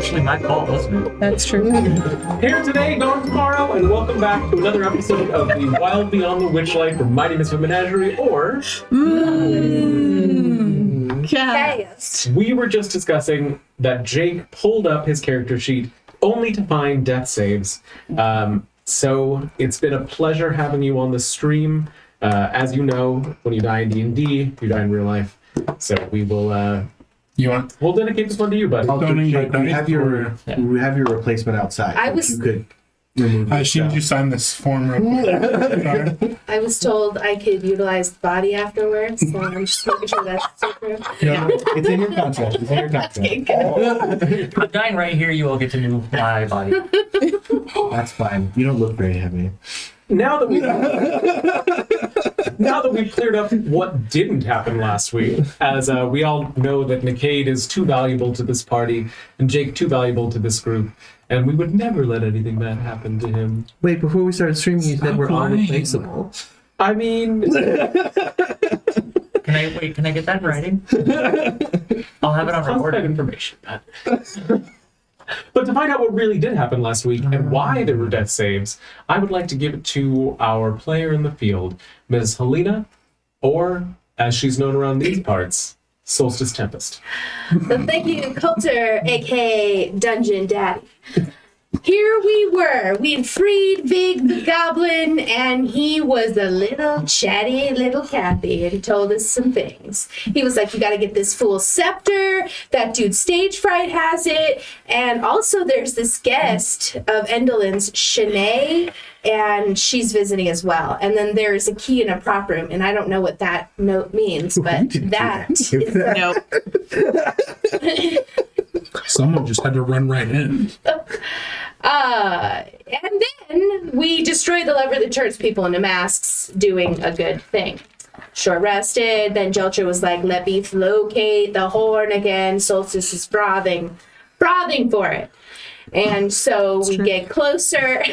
partially my fault, wasn't it? That's true. Here today, gone tomorrow, and welcome back to another episode of the Wild Beyond the Witchlight from Mighty Misfit Menagerie, or... Yes. We were just discussing that Jake pulled up his character sheet only to find death saves. So it's been a pleasure having you on the stream. As you know, when you die in D&D, you die in real life. So we will... We'll dedicate this one to you, buddy. We have your replacement outside. You could remove I assume you signed this form real quick. I was told I could utilize the body afterwards, so I'm just making sure that's so true. Yeah. It's in your contract. It's in your contract. I'm dying right here, you will get to move my body. That's fine. You don't look very heavy. Now that we've cleared up what didn't happen last week, as we all know that Nicaid is too valuable to this party, and Jake too valuable to this group, and we would never let anything bad happen to him. Wait, before we started streaming, you said we're all replaceable. I mean... Can I get that in writing? I'll have it on recorded information. But to find out what really did happen last week and why there were death saves, I would like to give it to our player in the field, Ms. Helena, or, as she's known around these parts, Solstice Tempest. So thank you, Coulter, aka Dungeon Daddy. Here we were. We'd freed Vig the Goblin, and he was a little chatty little Cappy, and he told us some things. He was like, you gotta get this fool scepter, that dude stage fright has it, and also there's this guest of Endelin's, Shanae, and she's visiting as well. And then there's a key in a prop room, and I don't know what that note means, but that is Someone just had to run right in. And then we destroyed the lever that turns people into masks, doing a good thing. Short rested, then Jelcher was like, let me locate the horn again. Solstice is frothing for it. And so we get closer.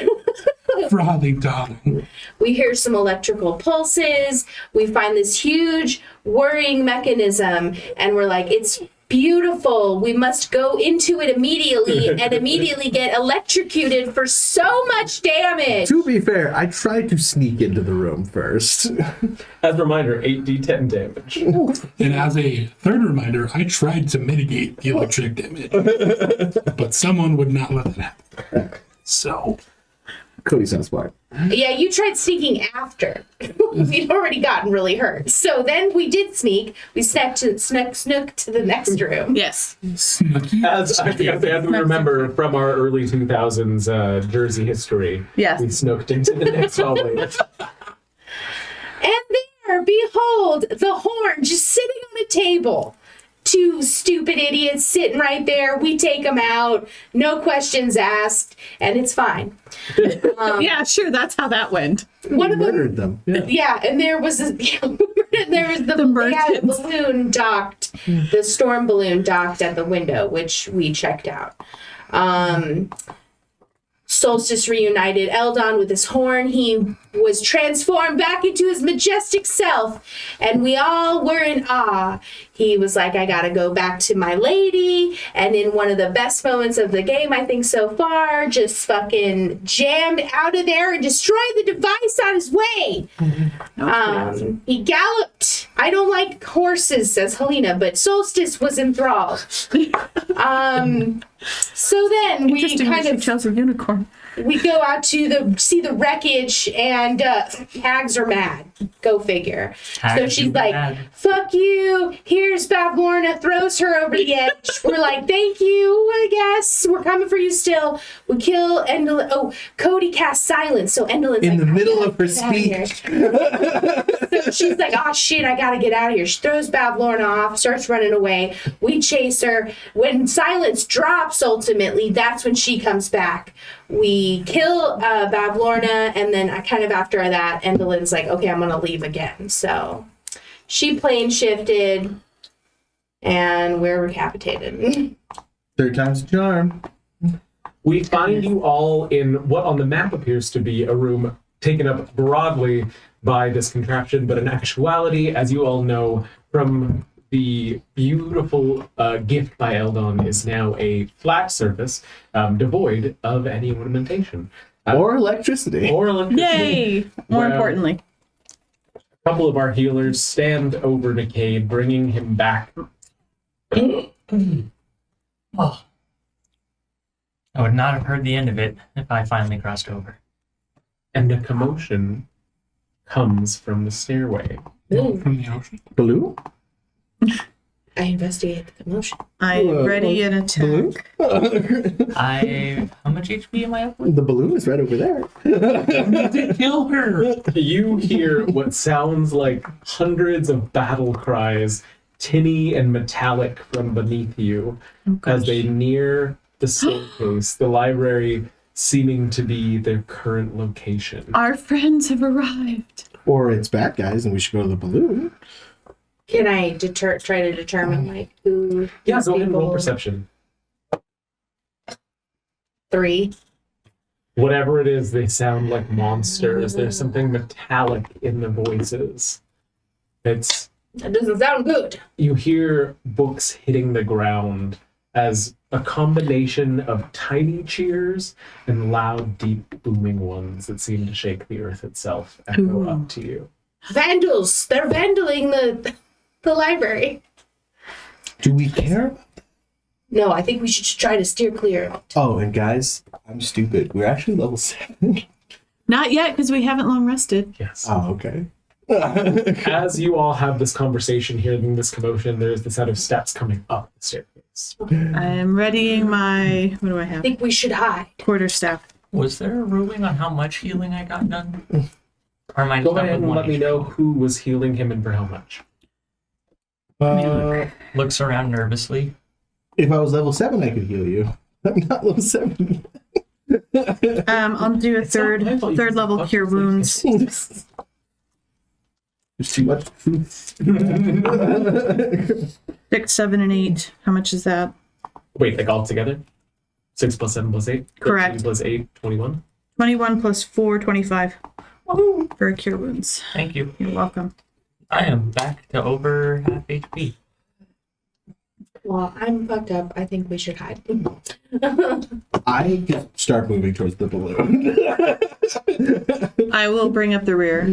Frothing, darling. We hear some electrical pulses. We find this huge whirring mechanism, and we're like, it's beautiful. We must go into it immediately and immediately get electrocuted for so much damage. To be fair, I tried to sneak into the room first. As a reminder, 8d10 damage. And as a third reminder, I tried to mitigate the electric damage, but someone would not let that happen. So, Cody sounds smart. Yeah, you tried sneaking after. We'd already gotten really hurt. So then we did sneak. We snuck to the next room. Yes. snooky. As we remember from our early 2000s Jersey history, Yes. we snooked into the next hallway. And there, behold, the horn just sitting on a table. Two stupid idiots sitting right there. We take them out. No questions asked. And it's fine. Yeah, sure. That's how that went. One of them Murdered them. Yeah, and there was they had a balloon docked, the storm balloon docked at the window, which we checked out. Solstice reunited Eldon with his horn. He was transformed back into his majestic self, and we all were in awe. He was like, I gotta go back to my lady, and in one of the best moments of the game, I think so far, just fucking jammed out of there and destroyed the device on his way. He galloped. I don't like horses, says Helena, but Solstice was enthralled. So then we kind of chose a unicorn. we go out to see the wreckage, and hags are mad. Go figure. Hags So she's do be like, mad. fuck you. Here's Bavlorna, throws her over the edge. We're like, thank you, I guess. We're coming for you still. We kill Endelin. Oh, Cody casts silence. So Endelin's In like, the middle "I of her gotta get out of here." So she's like, oh shit, I gotta get out of here. She throws Bavlorna off, starts running away. We chase her. When silence drops, ultimately, that's when she comes back. We kill Bavlorna, and then kind of after that, Endelin's like, okay, I'm gonna leave again. So she plane shifted, and we're recapitated. Third time's a charm. We find you all in what on the map appears to be a room taken up broadly by this contraption, but in actuality, as you all know from the beautiful gift by Eldon is now a flat surface, devoid of any ornamentation. Or electricity. Or electricity. Yay! More Well, importantly. A couple of our healers stand over Nicaid, bringing him back. Oh. I would not have heard the end of it if I finally crossed over. And a commotion comes from the stairway. From the ocean. Blue? I investigate the commotion. I'm ready and attack. How much HP am I up with? The balloon is right over there. Kill her. You hear what sounds like hundreds of battle cries, tinny and metallic from beneath you, as they near the staircase, the library seeming to be their current location. Our friends have arrived. Or it's bad guys and we should go to the balloon. Can I try to determine like who? Yeah, these go ahead and roll people- perception. 3. Whatever it is, they sound like monsters. There's something metallic in the voices. That doesn't sound good. You hear books hitting the ground as a combination of tiny cheers and loud, deep, booming ones that seem to shake the earth itself echo up to you. Vandals! They're vandaling the library. Do we care? No, I think we should try to steer clear of it. Oh, and guys, I'm stupid. We're actually level 7. Not yet, because we haven't long rested. Yes. Oh, okay. As you all have this conversation, hearing this commotion, there's the sound of steps coming up the staircase. I am readying my, what do I I have? think we should hide. Quarterstaff. Was there a ruling on how much healing I got done? Or am I Go just up ahead with and one let me HP? know who was healing him and for how much. Looks around nervously. If I was level 7, I could heal you. I'm not level 7. I'll do a third level cure wounds. There's too much truth. 6, 7, and 8. How much is that? Wait, like all together? 6 plus 7 plus 8? Correct. 13 plus 8, 21? 21 plus 4, 25. For cure wounds. Thank you. You're welcome. I am back to over half HP. Well, I'm fucked up. I think we should hide. I can start moving towards the balloon. I will bring up the rear.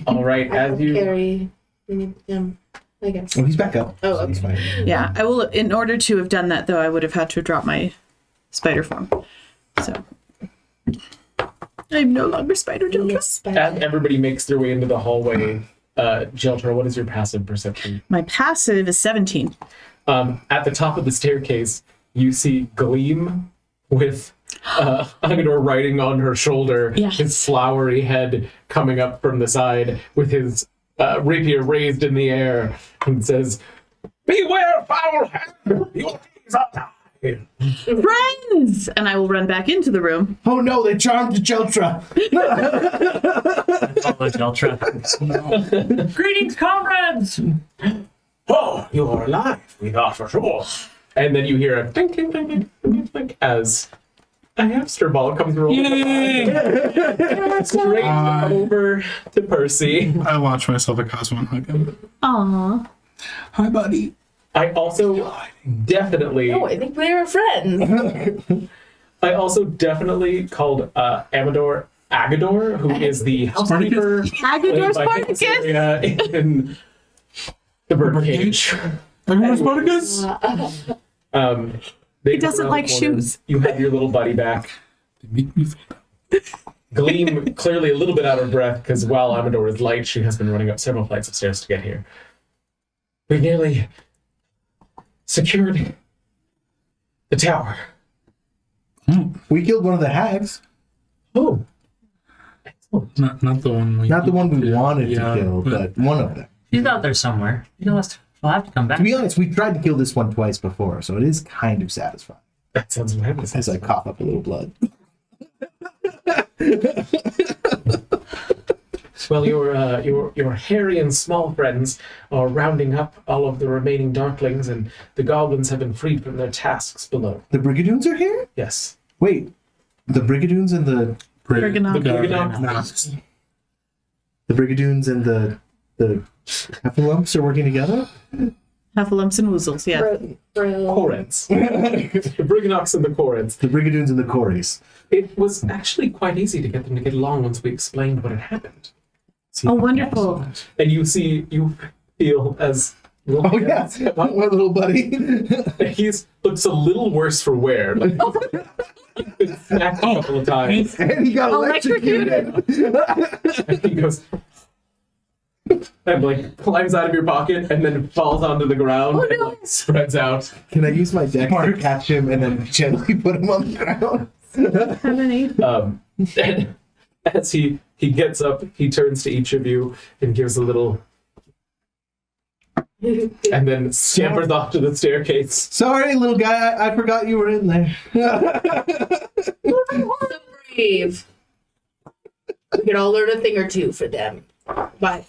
All right, I as will you... carry him, I guess. Oh, he's back up. Oh, so he's okay. fine. Yeah, I will. In order to have done that, though, I would have had to drop my spider form. So I'm no longer Spider Jiltra. Yes, As but everybody makes their way into the hallway, Jeltra, what is your passive perception? My passive is 17. At the top of the staircase, you see Gleam with Agador riding on her shoulder, Yes. his flowery head coming up from the side with his rapier raised in the air, and says, "Beware, foul hand! Your days are done." Friends! And I will run back into the room. Oh no, they charmed the Jeltra. Follow Deltra. Greetings, comrades! "Oh, you are alive, we are for sure." And then you hear a ding, ding, ding, ding, ding, ding, as a hamster ball comes rolling straight over to Percy. I launch myself a Cosmo and hug him. Aww. Hi, buddy. I also definitely, no, I think we're friends. called Agador, who is the housekeeper Agador played by Spartacus! Area in the birdcage. Everyone Spartacus? He doesn't like shoes. You have your little buddy back. They make me feel Gleam, clearly a little bit out of breath, because while Amador is light, she has been running up several flights of stairs to get here. We nearly secured the tower. We killed one of the hags. Oh. not the one we Not the one we wanted Yeah, to kill, but one of them. She's out there somewhere. She'll have to come back. To be honest, we tried to kill this one twice before, so it is kind of satisfying. That sounds madness. As I cough up a little blood. Well, your hairy and small friends are rounding up all of the remaining darklings, and the goblins have been freed from their tasks below. The Brigadoons are here? Yes. Wait, the Brigadoons and the Brigadon. Brigadoons and the Heffalumps are working together? Heffalumps and woozles, yeah. Corins. The Briganox and the Corins. The Brigadoons and the Corys. It was actually quite easy to get them to get along once we explained what had happened. Oh, wonderful. And you feel as... Oh, yeah. My little buddy. He's looks a little worse for wear. Like, he's been smacked a couple of times. And he got electrocuted. And he goes... and like climbs out of your pocket and then falls onto the ground and like spreads out. Can I use my dex to catch him and then gently put him on the ground? How many? And as he gets up, he turns to each of you and gives a little... and then scampers off to the staircase. Sorry, little guy, I forgot you were in there. So brave. We can all learn a thing or two for them.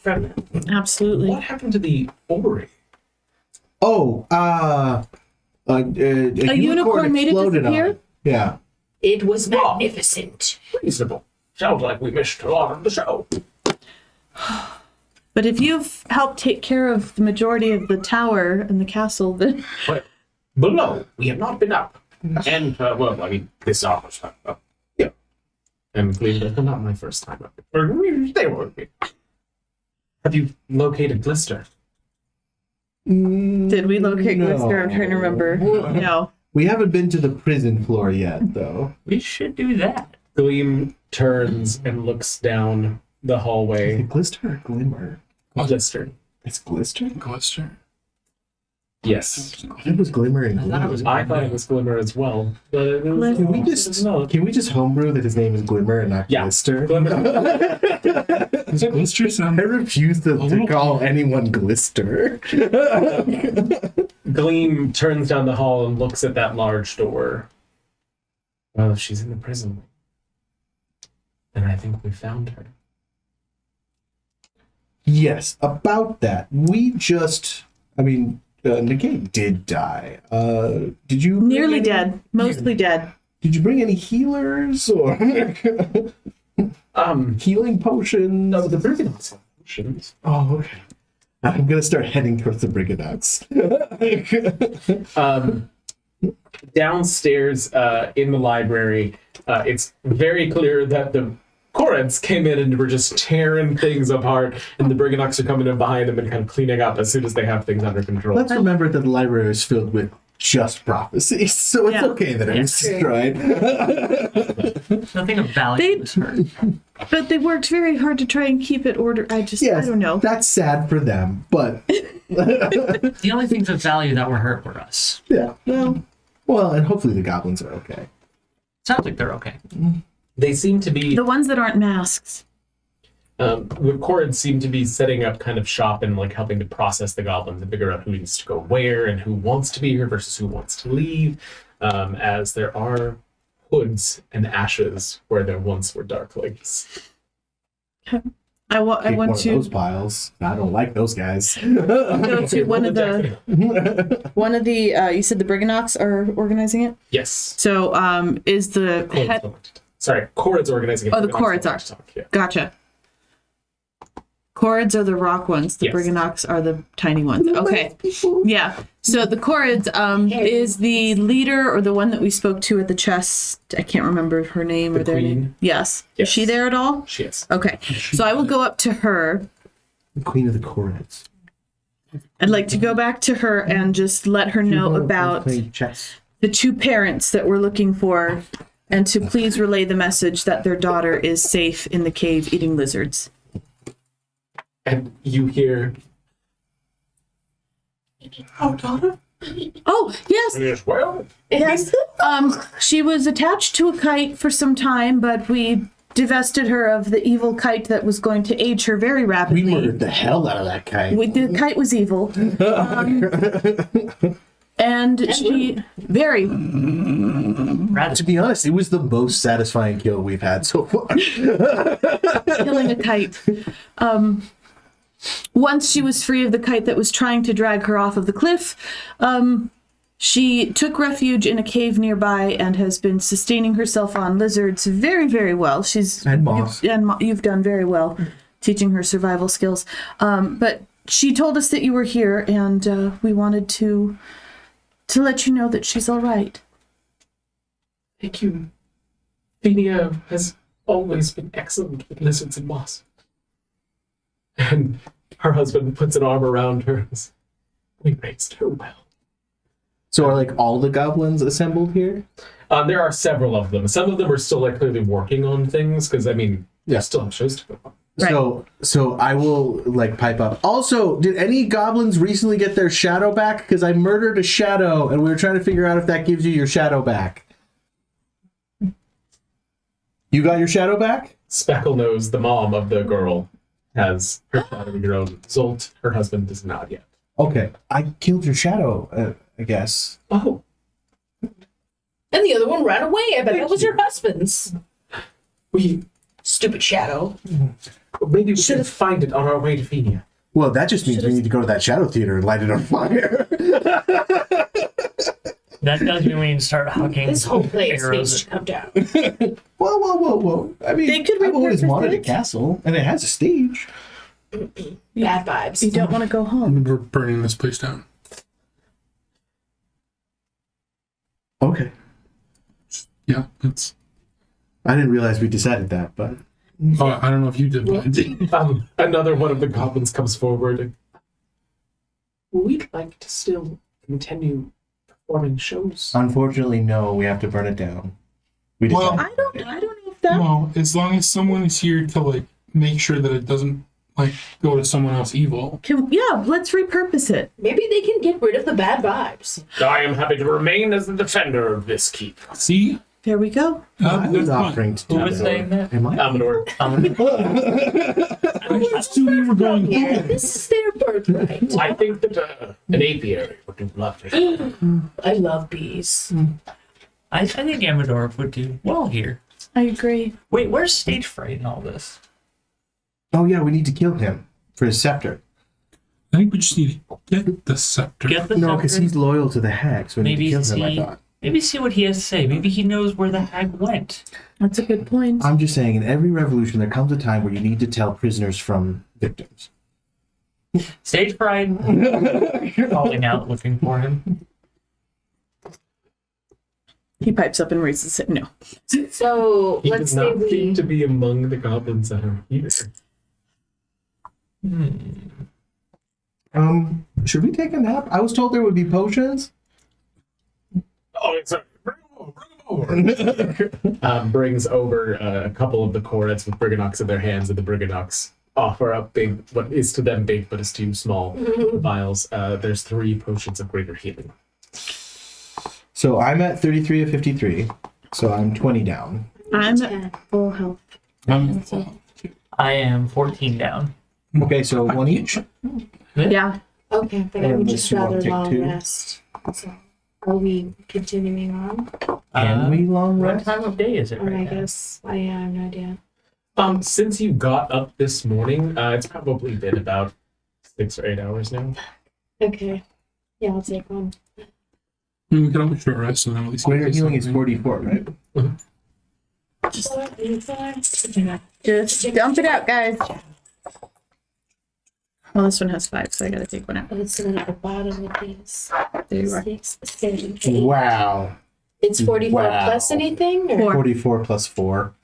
From them. Absolutely. What happened to the Ori? Oh, a unicorn made it exploded on disappear? it. Yeah. It was magnificent. Reasonable. Sounds like we missed a lot of the show. But if you've helped take care of the majority of the tower and the castle, then... But below, we have not been up. And, well, I mean, this office. Yeah. And believe it, not my first time up. They won't be. Have you located Glister? Did we locate Glister? I'm trying to remember. No. We haven't been to the prison floor yet, though. We should do that. Gleam turns and looks down the Is hallway. it Glister or Glimmer? Glister. It's Glister? Glister. Yes. It was Glimmer and I thought Glimmer. it was I thought it was Glimmer as well. But it was, Can we just homebrew that his name is Glimmer and not Yeah. Glister? Glimmer. Does Glister I sound... refuse to call anyone Glister. Gleam turns down the hall and looks at that large door. Well, if she's in the prison, then I think we found her. Yes, about that. Negate did die. Did you... Nearly dead. Mostly dead. Did you bring any healers or healing potions? No, the Brigands have potions. Oh, okay. I'm gonna start heading towards the Brigadox. Downstairs in the library, it's very clear that the Corins came in and were just tearing things apart, and the Brigands are coming in behind them and kind of cleaning up as soon as they have things under control. Let's remember that the library is filled with just prophecies, so it's okay that it was destroyed. Nothing of value was hurt. But they worked very hard to try and keep it order. I don't know. That's sad for them, but The only things of value that were hurt were us. yeah. Well, and hopefully the goblins are okay. Sounds like they're okay. They seem to be... The ones that aren't masks. The Corins seem to be setting up kind of shop and like helping to process the goblins and figure out who needs to go where and who wants to be here versus who wants to leave, as there are hoods and ashes where there once were darklings. I Take went one of to those piles. I don't like those guys. go to one of the you said the Brigands are organizing it. Yes. So is the head Corins organizing it. Oh, the Corins are. Yeah. Gotcha. Corrids are the rock ones. The Yes. Brigands are the tiny ones. Okay. Yeah. So the Corrids is the leader or the one that we spoke to at the chest. I can't remember her name or The their queen? name. Yes. Yes. Is she there at all? She is. Okay. So I will go up to her. The Queen of the Corins. I'd like to go back to her and just let her know about Playing chess. the two parents that we're looking for and to please relay the message that their daughter is safe in the cave eating lizards. And you hear... Oh, daughter? Oh, yes. Yes, well... Yes. She was attached to a kite for some time, but we divested her of the evil kite that was going to age her very We rapidly. murdered the hell out of that kite. The kite was evil. And she very Rather, To be honest, it was the most satisfying kill we've had so far. killing a kite. Once she was free of the kite that was trying to drag her off of the cliff, she took refuge in a cave nearby and has been sustaining herself on lizards very, very well. And moss. You've done very well teaching her survival skills. But she told us that you were here, and we wanted to let you know that she's all right. Thank you. Fenia has always been excellent with lizards and moss. And her husband puts an arm around her. We raised her well. So are like all the goblins assembled here? There are several of them. Some of them are still like clearly working on things because they still have shows to go on. Right. So I will like pipe up. Also, did any goblins recently get their shadow back? Because I murdered a shadow, and we were trying to figure out if that gives you your shadow back. You got your shadow back? Specklenose, the mom of the girl, has her shadow of her own. Zolt, her husband, does not yet. Okay, I killed your shadow, I guess. Oh, And the other one ran away. I bet that was your husband's. we Stupid shadow. maybe we should find it on our way to Fenia. Well, that just means we need to go to that shadow theater and light it on fire. That does mean we need to start hucking This whole place arrows needs to come down. Whoa. I mean, They could I've always repurpose wanted a it. castle, and it has a stage. Bad vibes. You don't want to go home. We're burning this place down. Okay. Yeah, it's. I didn't realize we decided that, but... Oh, I don't know if you did, but I did. Another one of the goblins comes forward. We'd like to still continue performing shows. Unfortunately, no, we have to burn it down. We Well, decided. I don't know if that. Well, as long as someone is here to like make sure that it doesn't like go to someone else evil. Let's repurpose it. Maybe they can get rid of the bad vibes. I am happy to remain as the defender of this keep. See, There we go. I was that's fine. offering to Who do was that. saying that? Am I? Amador. I assume you were going. Yeah, this is their birthright. I think that an apiary would do lovely. I love bees. I think Amador would do well here. I agree. Wait, where's stage fright in all this? Oh, yeah, we need to kill him for his scepter. I think we just need to get the scepter. Get the No, because scepter? he's loyal to the hags. We Maybe need to kill him, I see, thought. maybe see what he has to say. Maybe he knows where the hag went. That's a good point. I'm just saying, in every revolution, there comes a time where you need to tell prisoners from victims. Stage fright. Calling out, looking for him. He pipes up and raises it. No. So He let's does say not seem we. to be among the goblins that are here. Should we take a nap? I was told there would be potions. Oh, it's a bring him over. Brings over a couple of the cornets with Briganox in their hands, and the Briganox offer up big, what is to them big, but is to you small vials. There's 3 potions of greater healing. So I'm at 33 of 53. So I'm 20 down. I'm at full health. I am 14 down. Okay, so 1 each. yeah. Okay, but I would Unless just you wanna rather take long 2. rest. So are we continuing on? Can we long What rest? time of day is it Or right I now? guess I have no idea. Since you got up this morning, it's probably been about 6 or 8 hours now. Okay. Yeah, I'll take one. I mean, we can always short rest and then at least. Greater healing is 44, right? Just dump it out, guys. Well, this one has 5, so I gotta take one out. Let's sit at the bottom of these. There you are. 6, 7, 8. Wow. It's 44 Wow. plus anything? Or? 44 plus 4.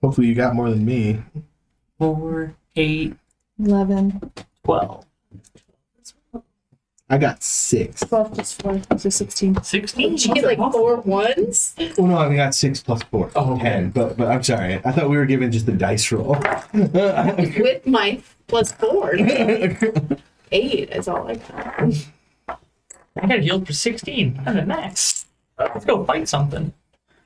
Hopefully you got more than me. 4, 8, 11. 12. I got 6. 12 plus 4, so 16. 16? Did you get like 4 ones? Oh no, I got 6 plus 4. Oh, okay. 10. But I'm sorry. I thought we were given just the dice roll. With my plus 4. 8 is all I got. I got healed for 16. I'm at max. Let's go fight something.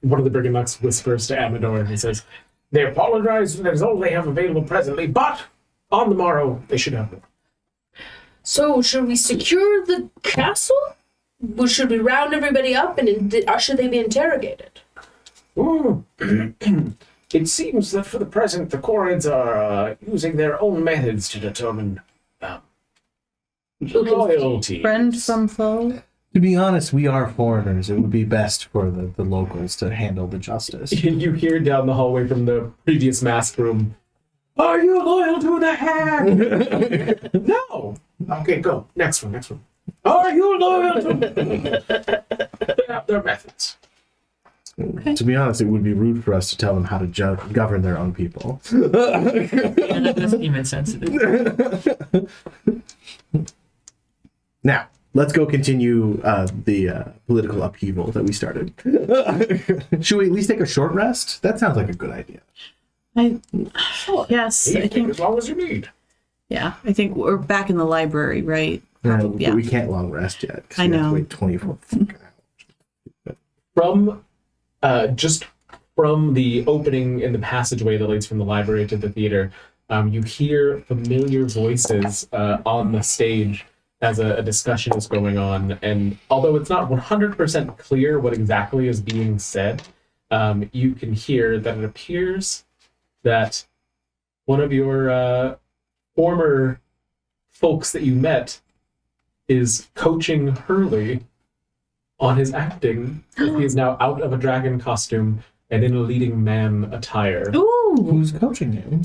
One of the Briganox whispers to Amador, and he says, "They apologize, that is all they have available presently, but on the morrow, they should have them." So, should we secure the castle? Or should we round everybody up and or should they be interrogated? Ooh. It seems that for the present, the Corrids are using their own methods to determine loyalty. Friend from foe. To be honest, we are foreigners. It would be best for the locals to handle the justice. You hear down the hallway from the previous mask room, Are you loyal to the hag? No. Okay, go. Next one. Are you loyal to... They have their methods. To be honest, it would be rude for us to tell them how to govern their own people. And that doesn't even sensitive. Now, let's go continue the political upheaval that we started. Should we at least take a short rest? That sounds like a good idea. Yes, I think. As long as you need. Yeah, I think we're back in the library, right? But Yeah. we can't long rest yet. 'Cause I we have to know. wait 24 fucking hours. From just from the opening in the passageway that leads from the library to the theater, you hear familiar voices on the stage as a discussion is going on. And although it's not 100% clear what exactly is being said, you can hear that it appears that one of your former folks that you met is coaching Hurley on his acting. He is now out of a dragon costume and in a leading man attire. Ooh, Who's coaching him?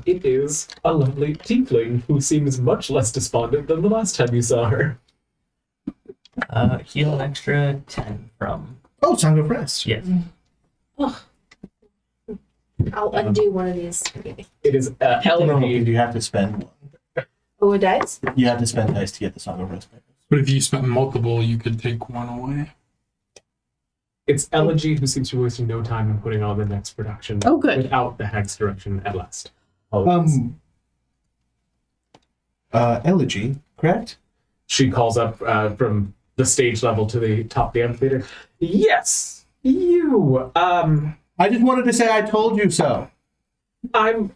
It is a lovely tiefling who seems much less despondent than the last time you saw her. Heal an extra 10 from. Oh, Song of Rest. Yes. I'll undo one of these. It is No, Elegy. you have to spend one. Oh, it dies? You have to spend dice to get the Song of Rest. But if you spent multiple, you could take one away. It's Elegy who seems to be wasting no time in putting on the next production. Oh, good. Without the hag's direction at last. Elegy, correct? She calls up from the stage level to the top of the amphitheater. Yes, you. I just wanted to say I told you so. I'm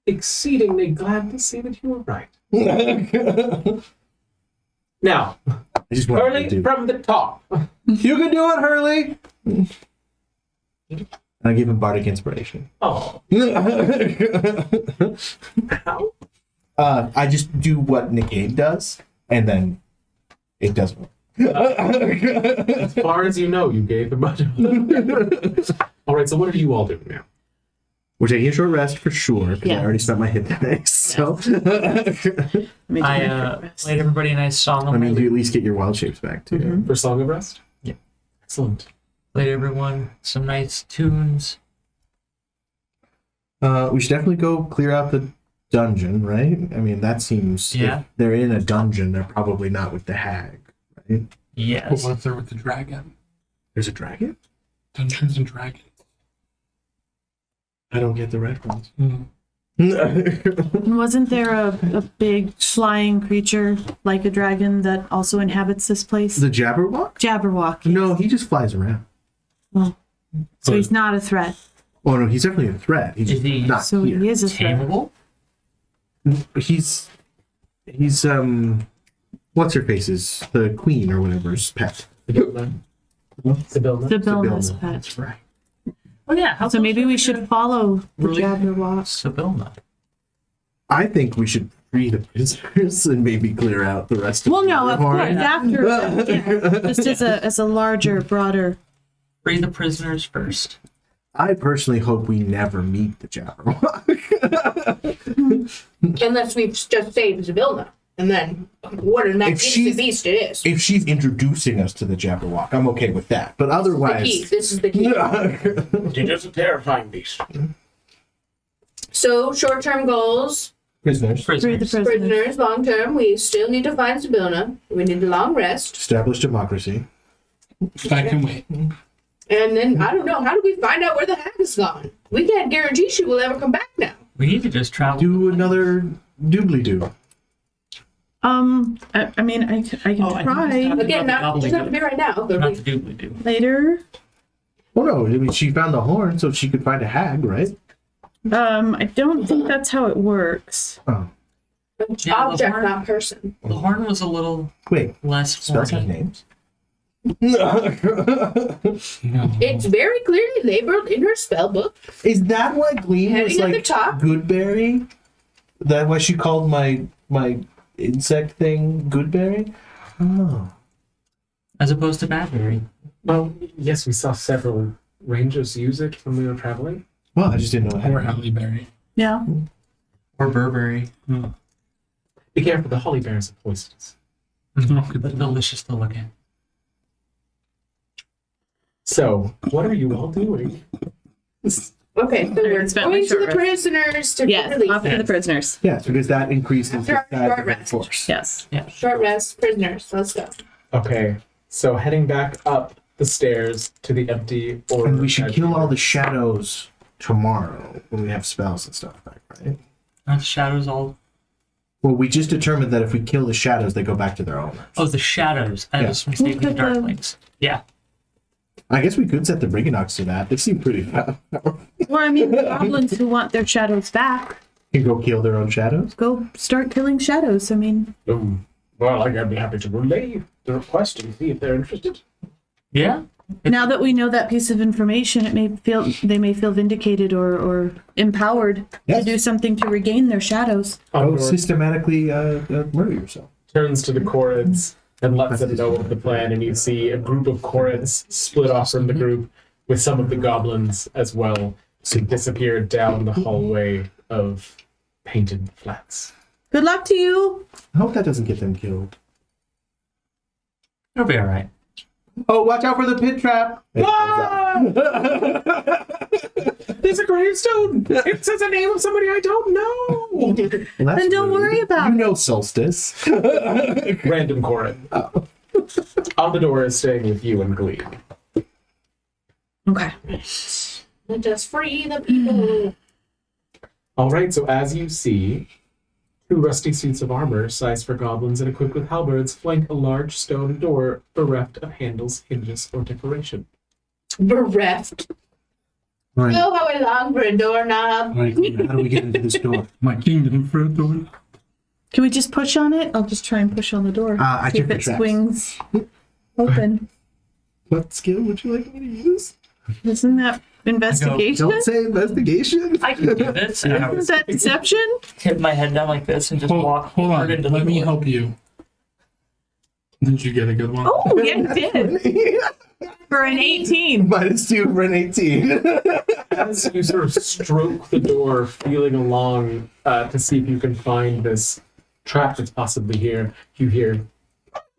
exceedingly glad to see that you were right. Now, I just wanted to Hurley do. from the top. You can do it, Hurley. I give him bardic inspiration. Oh, how? I just do what Nick does, and then it doesn't work. As far as you know, you gave him much. All right, so what are you all doing now? We're taking a short rest for sure, because I Yeah. already spent my hit dice. So, I played everybody a nice song on I my mean, you lute. at least get your wild shapes back too. For Song of Rest? Yeah. Excellent. Played everyone some nice tunes. We should definitely go clear out the dungeon, right? I mean, that seems. Yeah. If they're in a dungeon, they're probably not with the hag, right? But Yes. what if they're with the dragon? There's a dragon? Dungeons and Dragons. I don't get the reference. Wasn't there a big flying creature like a dragon that also inhabits this place? The Jabberwock? Jabberwock. No, he just flies around. So he's not a threat. Oh no, he's definitely a threat. He's Is he- not So here. he is a threat. Tameable? He's what's her face's the queen or whatever's pet. Sibylla. Sibylla. Sibylla's Sibylla. pet. That's right. Oh yeah. How So maybe we should follow the Really? Jabberwock. Sibylla. I think we should free the prisoners and maybe clear out the rest of Well, the no, of course. Motherhorn. After, yeah, just as a larger, broader. Free the prisoners first. I personally hope we never meet the Jabberwock. Unless we've just saved Sibylla. And then, what a magnificent she's- beast it is. If she's introducing us to the Jabberwock, I'm okay with that. But The key. otherwise, This is the key. It is a terrifying beast. So, short-term goals, prisoners Free the Prisoners. prisoners. prisoners, long-term, we still need to find Sibylla. We need a long rest. establish democracy. That can wait. And then, I don't know, how do we find out where the hag is gone? We can't guarantee she will ever come back now. We need to just travel. Do another doobly doo. I mean, I can Oh, I think try it's Again, Not not the doesn't have to be right now. But Not we, the doobly do. later. Oh no, I mean she found the horn so she could find a hag, right? I don't think that's how it works. Oh. Yeah, the object, horn- not person. The horn was a little Wait, less spells have horny. names? No. It's very clearly labeled in her spell book. Is that why Gleam was Heading at the like top. Goodberry? That why she called my insect thing Goodberry? Oh. As opposed to Badberry. Well, yes, we saw several rangers use it when we were traveling. Well, I just didn't know Or how. Halle Berry. Yeah. Or Burberry. Be careful, the holly bears are poisonous. But delicious to look at. So, what are you all doing? Okay, so we're spent my going to short the rest. prisoners to Yes, release off to the prisoners. Yes, because that increases After the our size short of the rest. force. Yes. short rest, prisoners. Let's go. Okay, so heading back up the stairs to the empty order. And we should kill all the shadows tomorrow when we have spells and stuff back, right? Shadows all. Well, we just determined that if we kill the shadows, they go back to their owners. Oh, the shadows. I Yeah. was mistaken Look the at the- darklings. Yeah. I guess we could set the Brigandox to that. They seem pretty fun. Or, I mean, the goblins who want their shadows back, Can go kill their own shadows. go start killing shadows. I mean, Well, I'd be happy to relay the request and see if they're interested. Yeah. now that we know that piece of information, they may feel vindicated or empowered Yes. to do something to regain their shadows. Go Ondor systematically murder yourself. turns to the Chorids and lets them know of the plan, and you see a group of Chorids split off from the group with some of the goblins as well to disappear down the hallway of painted flats. Good luck to you. I hope that doesn't get them killed. It'll be all right. Oh, watch out for the pit trap! There's a gravestone! It says a name of somebody I don't know! Well, that's Then don't rude. worry about You it. know Solstice. Random Chorid. On the door is staying with you and Glee. Okay. Let us free the people. All right, so as you see, two rusty suits of armor, sized for goblins and equipped with halberds, flank a large stone door bereft of handles, hinges, or decoration. Bereft. Right. Oh, how I long for a doorknob. Like How do we get into this door? my kingdom for a door. Can we just push on it? I'll just try and push on the door. I See if check the it traps. swings open. What skill would you like me to use? Isn't that investigation? Don't say investigation. I can do this. And I Is would that deception? tip my head down like this and just walk Hold on, forward into the let me door. help you. Did you get a good one? Oh, yeah, you did. For an 18. -2 for an 18. As you sort of stroke the door, feeling along to see if you can find this trap that's possibly here, you hear.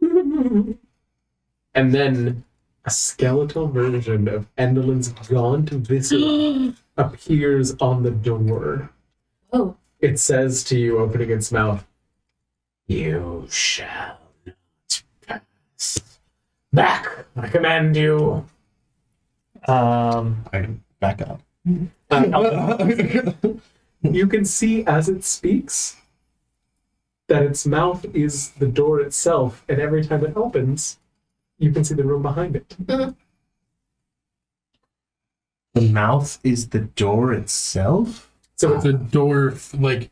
And then a skeletal version of Endelin's gaunt visage appears on the door. Oh, It says to you, opening its mouth, "You shall not pass. Back, I command you." I back up. You can see as it speaks that its mouth is the door itself, and every time it opens, you can see the room behind it. The mouth is the door itself? So it's The door, like,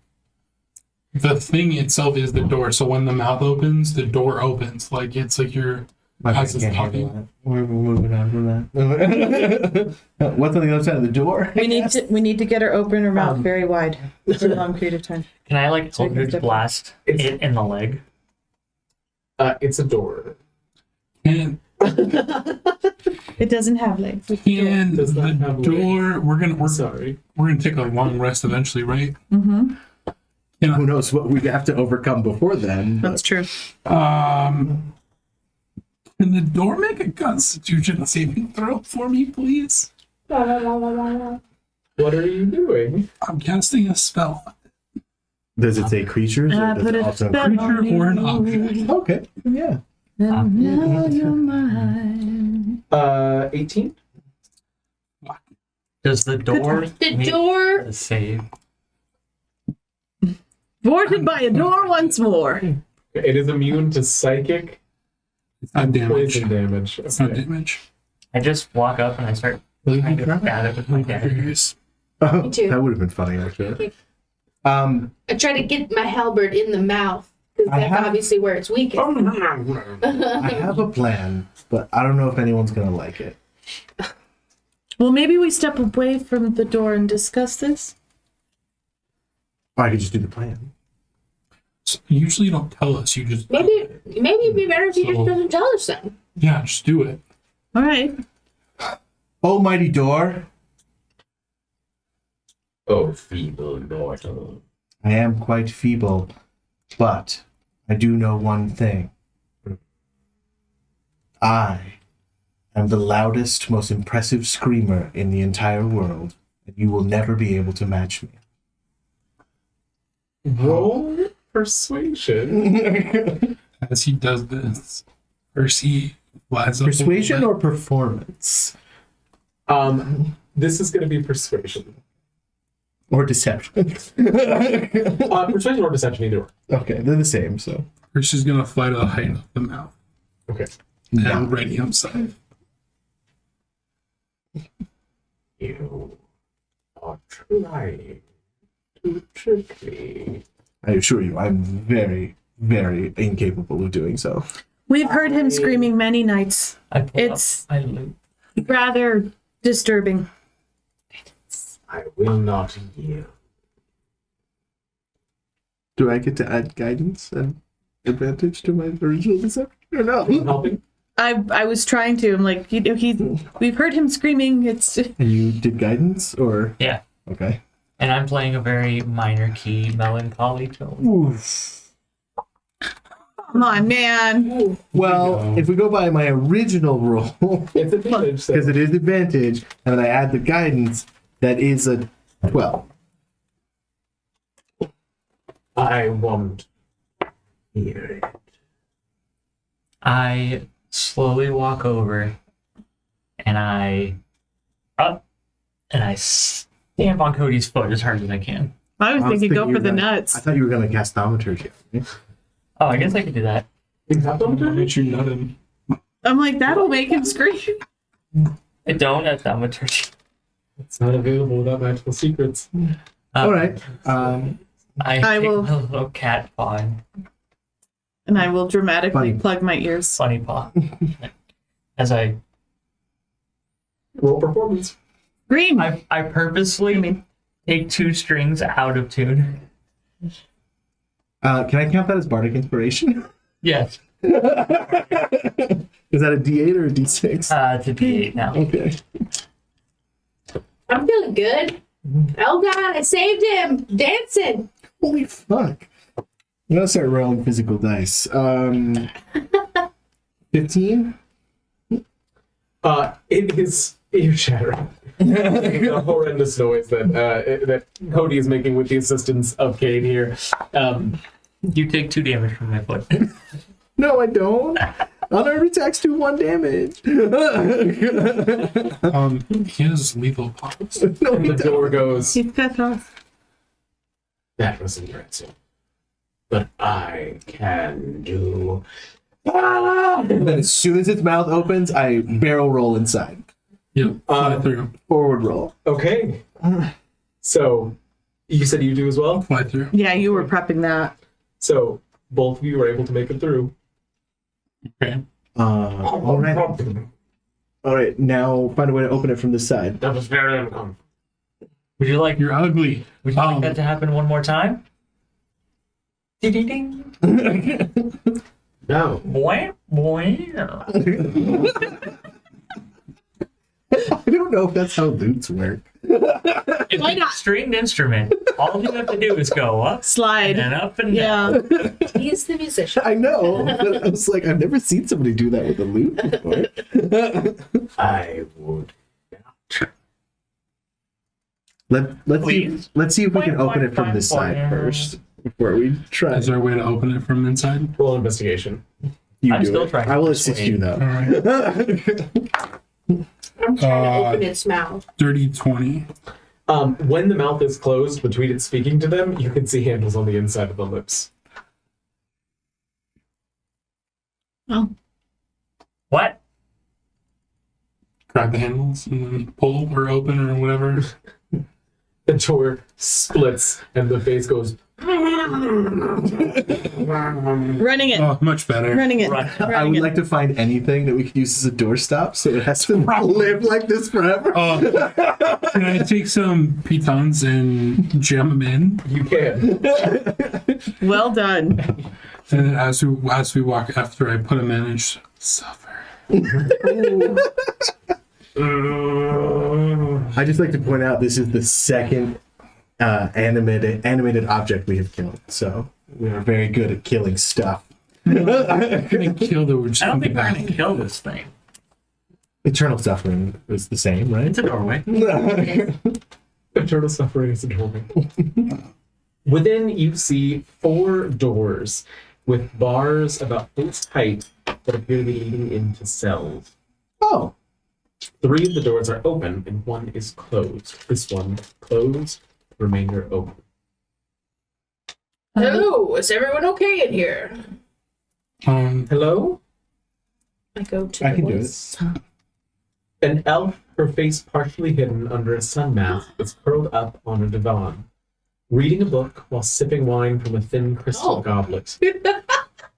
the thing itself is the door. So when the mouth opens, the door opens. Like, it's like you're. My As brain it's can't talking. handle that. We're moving on from that. What's on the other side of the door? We need to get her open her mouth very wide for a long period of time. Can I like Take a Eldritch step. blast It's- it in the leg? it's a door. And It doesn't have legs. the Does not have door, we're Sorry. gonna take a long rest eventually, right? Mm-hmm. Who knows what we'd have to overcome before then. That's true. Can the door make a Constitution saving throw for me, please? What are you doing? I'm casting a spell. Does it say creatures? Or does Put it a also spell Creature on or an you. object. Okay, yeah. And now you're mine. 18? Does the door the make door. a save? Thwarted by a door once more. It is immune to psychic It's not and damage. poison damage. It's not Okay. damage. I just walk up and I start trying to stab it with my dagger. Figures. Me too. That would have been funny, actually. I try to get my halberd in the mouth because I that's have- obviously where it's weakest. I have a plan, but I don't know if anyone's gonna like it. Well, maybe we step away from the door and discuss this. Or I could just do the plan. So usually you don't tell us. You just Maybe it'd be better if he just So- doesn't tell us then. yeah, just do it. All right. Almighty door, Oh, feeble mortal. I am quite feeble, but I do know one thing. I am the loudest, most impressive screamer in the entire world, and you will never be able to match me. Roll persuasion. As he does this, Percy flies up. Persuasion or performance? This is going to be persuasion. Or deception? Persuasion or deception, either way. Okay, they're the same, so. Percy's gonna fly to the height of the mouth Okay. and ready himself. You are trying to trick me. I assure you, I'm very, very incapable of doing so. We've heard him screaming many nights. I pull It's- up my loot. Rather disturbing. I will not yield. Do I get to add guidance and advantage to my original deception or no? Helping? I was trying to. I'm like, you know, we've heard him screaming. It's And you did guidance or? Yeah. Okay. And I'm playing a very minor key melancholy tone. Oof. come on, man. Well, if we go by my original roll, It's advantage. So. because it is advantage, and then I add the guidance, that is a 12. I won't hear it. I slowly walk over and I stamp on Cody's foot as hard as I can. I was thinking go you for the were gonna- nuts. I thought you were going to cast thaumaturgy. Oh, I guess I could do that. Why don't you nut him? I'm like, that'll make him scream. I don't have thaumaturgy. It's not available without magical secrets. All right. I I take will- my little cat paw and And I will dramatically Funny. plug my ears. funny paw as I Roll performance. Scream. I purposely take 2 strings out of tune. Can I count that as bardic inspiration? Yes. Is that a D8 or a D6? It's a D8 now. Okay. I'm feeling good. Oh god, I saved him! Dancing! Holy fuck. I'm going to start rolling physical dice. 15? It is ear-shattering. The horrendous noise that Cody is making with the assistance of Kate here. You take 2 damage from my foot. No, I don't. Unarmed attacks do 1 damage. He has lethal pops. No, he The doesn't. door goes, He's pissed off. that was impressive. But I can do... And then as soon as its mouth opens, I barrel roll inside. Yep, fly through. Forward roll. Okay. So, you said you do as well? Fly through. Yeah, you were prepping that. So, both of you were able to make it through. Okay. All right. All right. Now find a way to open it from the side. That was very uncomfortable. Would you like You're ugly. that to happen one more time? Ding ding. No. Boing boing. I don't know if that's how lutes work. It's Why a not? stringed instrument. All you have to do is go up Slide. and up and down. Yeah. He's the musician. I know, but I was like, I've never seen somebody do that with a lute before. I would not. Let's see if we can Boing, open boing, it from boing, this side boing. first before we try. Is there a way to open it from inside? Roll investigation. You I'm do still it. trying to I will assist persuade. you All though. right. I'm trying to open its mouth. Dirty 20. When the mouth is closed between it speaking to them, you can see handles on the inside of the lips. Oh. What? Grab the handles and then pull or open or whatever. The door splits and the face goes. Running it. Oh, much better. Running it. Run. I Running would it. like to find anything that we could use as a doorstop, so it has to live like this forever. Oh, can I take some pitons and jam them in? You can. Well done. And then as we walk after, I put them in and just suffer. I just like to point out this is the second animated object we have killed. So we are very good at killing stuff. We're gonna kill the word. I don't think we're gonna kill this thing. Eternal suffering is the same, right? It's a doorway. Eternal suffering is a doorway. Within, you see 4 doors with bars about this height that appear to be leading into cells. Oh, 3 of the doors are open and 1 is closed. This one closed, the remainder open. Hello, is everyone okay in here? Hello? I go to I the can do voice. An elf, her face partially hidden under a sun mask, is curled up on a divan, reading a book while sipping wine from a thin crystal goblet.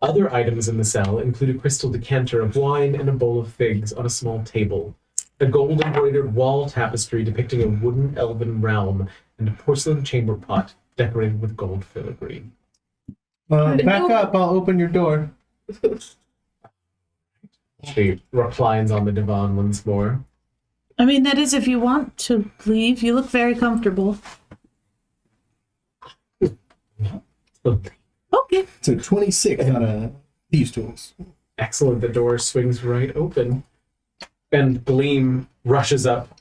Other items in the cell include a crystal decanter of wine and a bowl of figs on a small table, a gold-embroidered wall tapestry depicting a wooden elven realm, and a porcelain chamber pot decorated with gold filigree. back up. I'll open your door. She reclines on the divan once more. I mean, that is if you want to leave. You look very comfortable. Okay. So 26 on a thieves tools. Excellent. The door swings right open, and Gleam rushes up,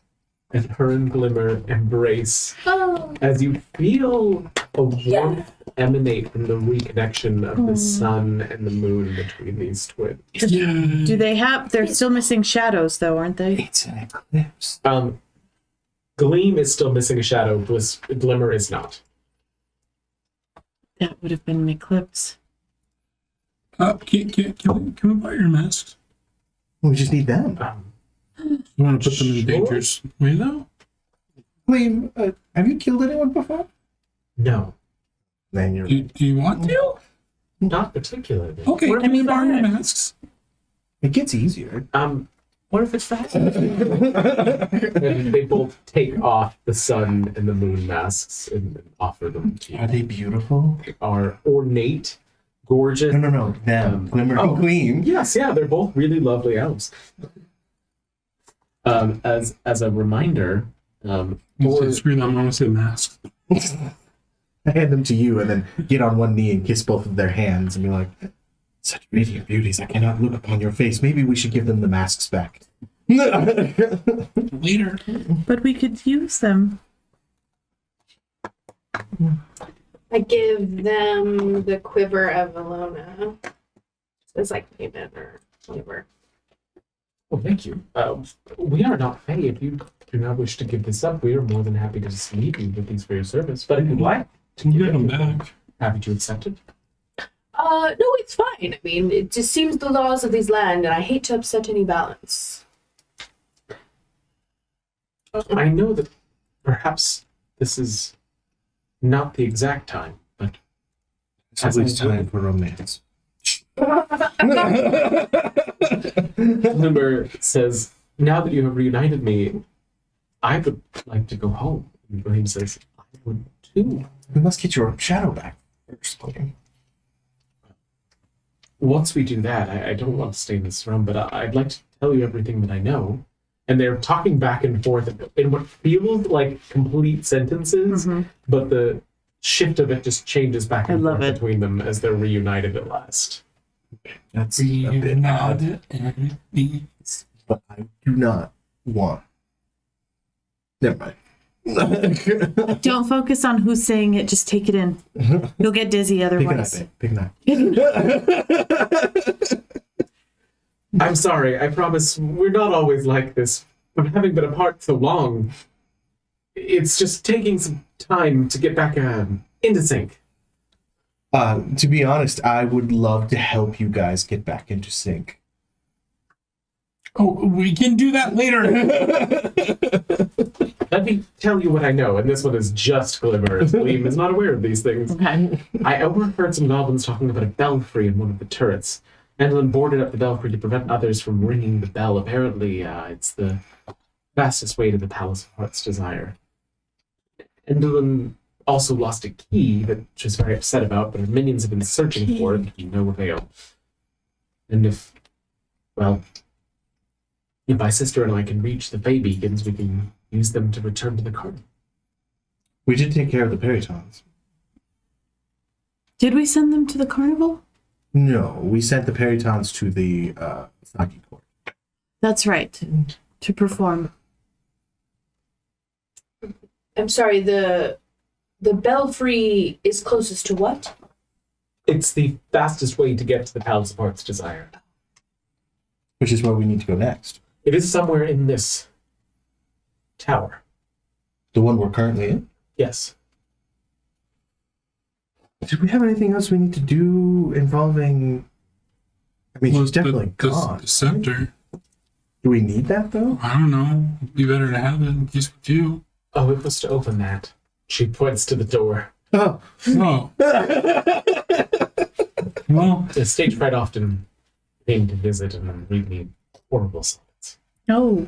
and her and Glimmer embrace Oh, as you feel a warmth emanate from the reconnection of the sun and the moon between these twins. Yeah. Do they have? They're still missing shadows, though, aren't they? It's an eclipse. Gleam is still missing a shadow. Glimmer is not. That would have been an eclipse. Can we buy your masks? We just need them. You want to put them in Sure. dangerous way, though? Gleam, have you killed anyone before? No, Then you're. Do you want to? not particularly. Okay, What if can we it's borrow your bad? masks? It gets easier. What if it's that? And they both take off the sun and the moon masks and offer them to you. Are they beautiful? They are ornate, gorgeous. No. Them. Glimmer and Gleam. Yes, yeah, they're both really lovely elves. As a reminder, Screw them, I want to say masks. I hand them to you and then get on one knee and kiss both of their hands and be like, such radiant beauties, I cannot look upon your face. Maybe we should give them the masks back. Later. But we could use them. I give them the quiver of Valona. It's like payment or whatever. well, thank you. We are not Fey. If you do not wish to give this up, we are more than happy to just leave you with these for your service. But if you'd like to Can give get them it, back. happy to accept it. No, it's fine. I mean, it just seems the laws of these land, and I hate to upset any balance. I know that perhaps this is not the exact time, but It's always time for romance. Limber says, now that you have reunited me, I would like to go home. And Gleam says, I would too. We must get your shadow back first. Once we do that, I don't want to stay in this room, but I'd like to tell you everything that I know. And they're talking back and forth in what feels like complete sentences, but the shift of it just changes back and I love forth it. between them as they're reunited at last. That's a bit odd, but I do not want. Never mind. Don't focus on who's saying it. Just take it in. You'll get dizzy Pick a knife, otherwise. babe. Pick a knife. I'm sorry, I promise we're not always like this. But having been apart so long, it's just taking some time to get back into sync. To be honest, I would love to help you guys get back into sync. Oh, we can do that later. Let me tell you what I know, and this one is just Glimmer. Gleam is not aware of these things. Okay. I overheard some goblins talking about a belfry in one of the turrets. Endlin boarded up the belfry to prevent others from ringing the bell. Apparently, it's the fastest way to the Palace of Heart's Desire. Endlin also lost a key that she was very upset about, but her minions have been searching for it to no avail. And if my sister and I can reach the Fey beacons, we can use them to return to the garden. We did take care of the peritons. Did we send them to the carnival? No, we sent the peritons to the Saki court. That's right. To perform. I'm sorry, the belfry is closest to what? It's the fastest way to get to the Palace of Heart's Desire. Which is where we need to go next. It is somewhere in this tower. The one we're currently in? Yes. Did we have anything else we need to do involving... I mean, she's definitely gone. The scepter. Do we need that, though? I don't know. It'd be better to have it in case we do. Oh, it was to open that. She points to the door. Oh. Oh. Well, The stage fright often came to visit and read me horrible sonnets. Oh.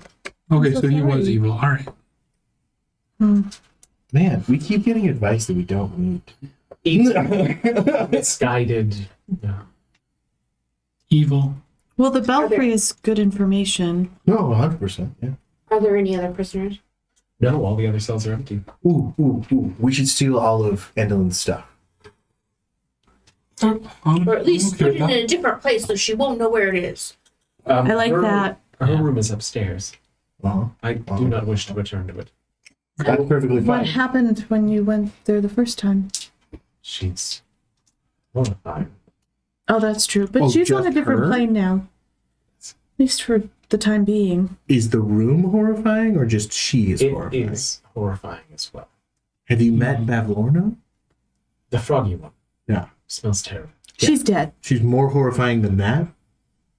okay, so so he was sorry. evil. All right. Man, we keep getting advice that we don't need. Misguided. Yeah. Evil. Well, the belfry is good information. No, 100%, yeah. Are there any other prisoners? No, all the other cells are empty. Ooh. We should steal all of Endelin's stuff. Or at least put it in a different place so she won't know where it is. I like that. Her room is upstairs. Uh-huh. I do not wish to return to it. That's perfectly What fine. happened when you went there the first time? She's horrifying. Oh, that's true. But Oh, she's on a just different her? plane now. At least for the time being. Is the room horrifying or just she is It horrifying? is horrifying as well. Have you met Bavlorna? The froggy one Yeah. smells terrible. She's dead. She's more horrifying than that?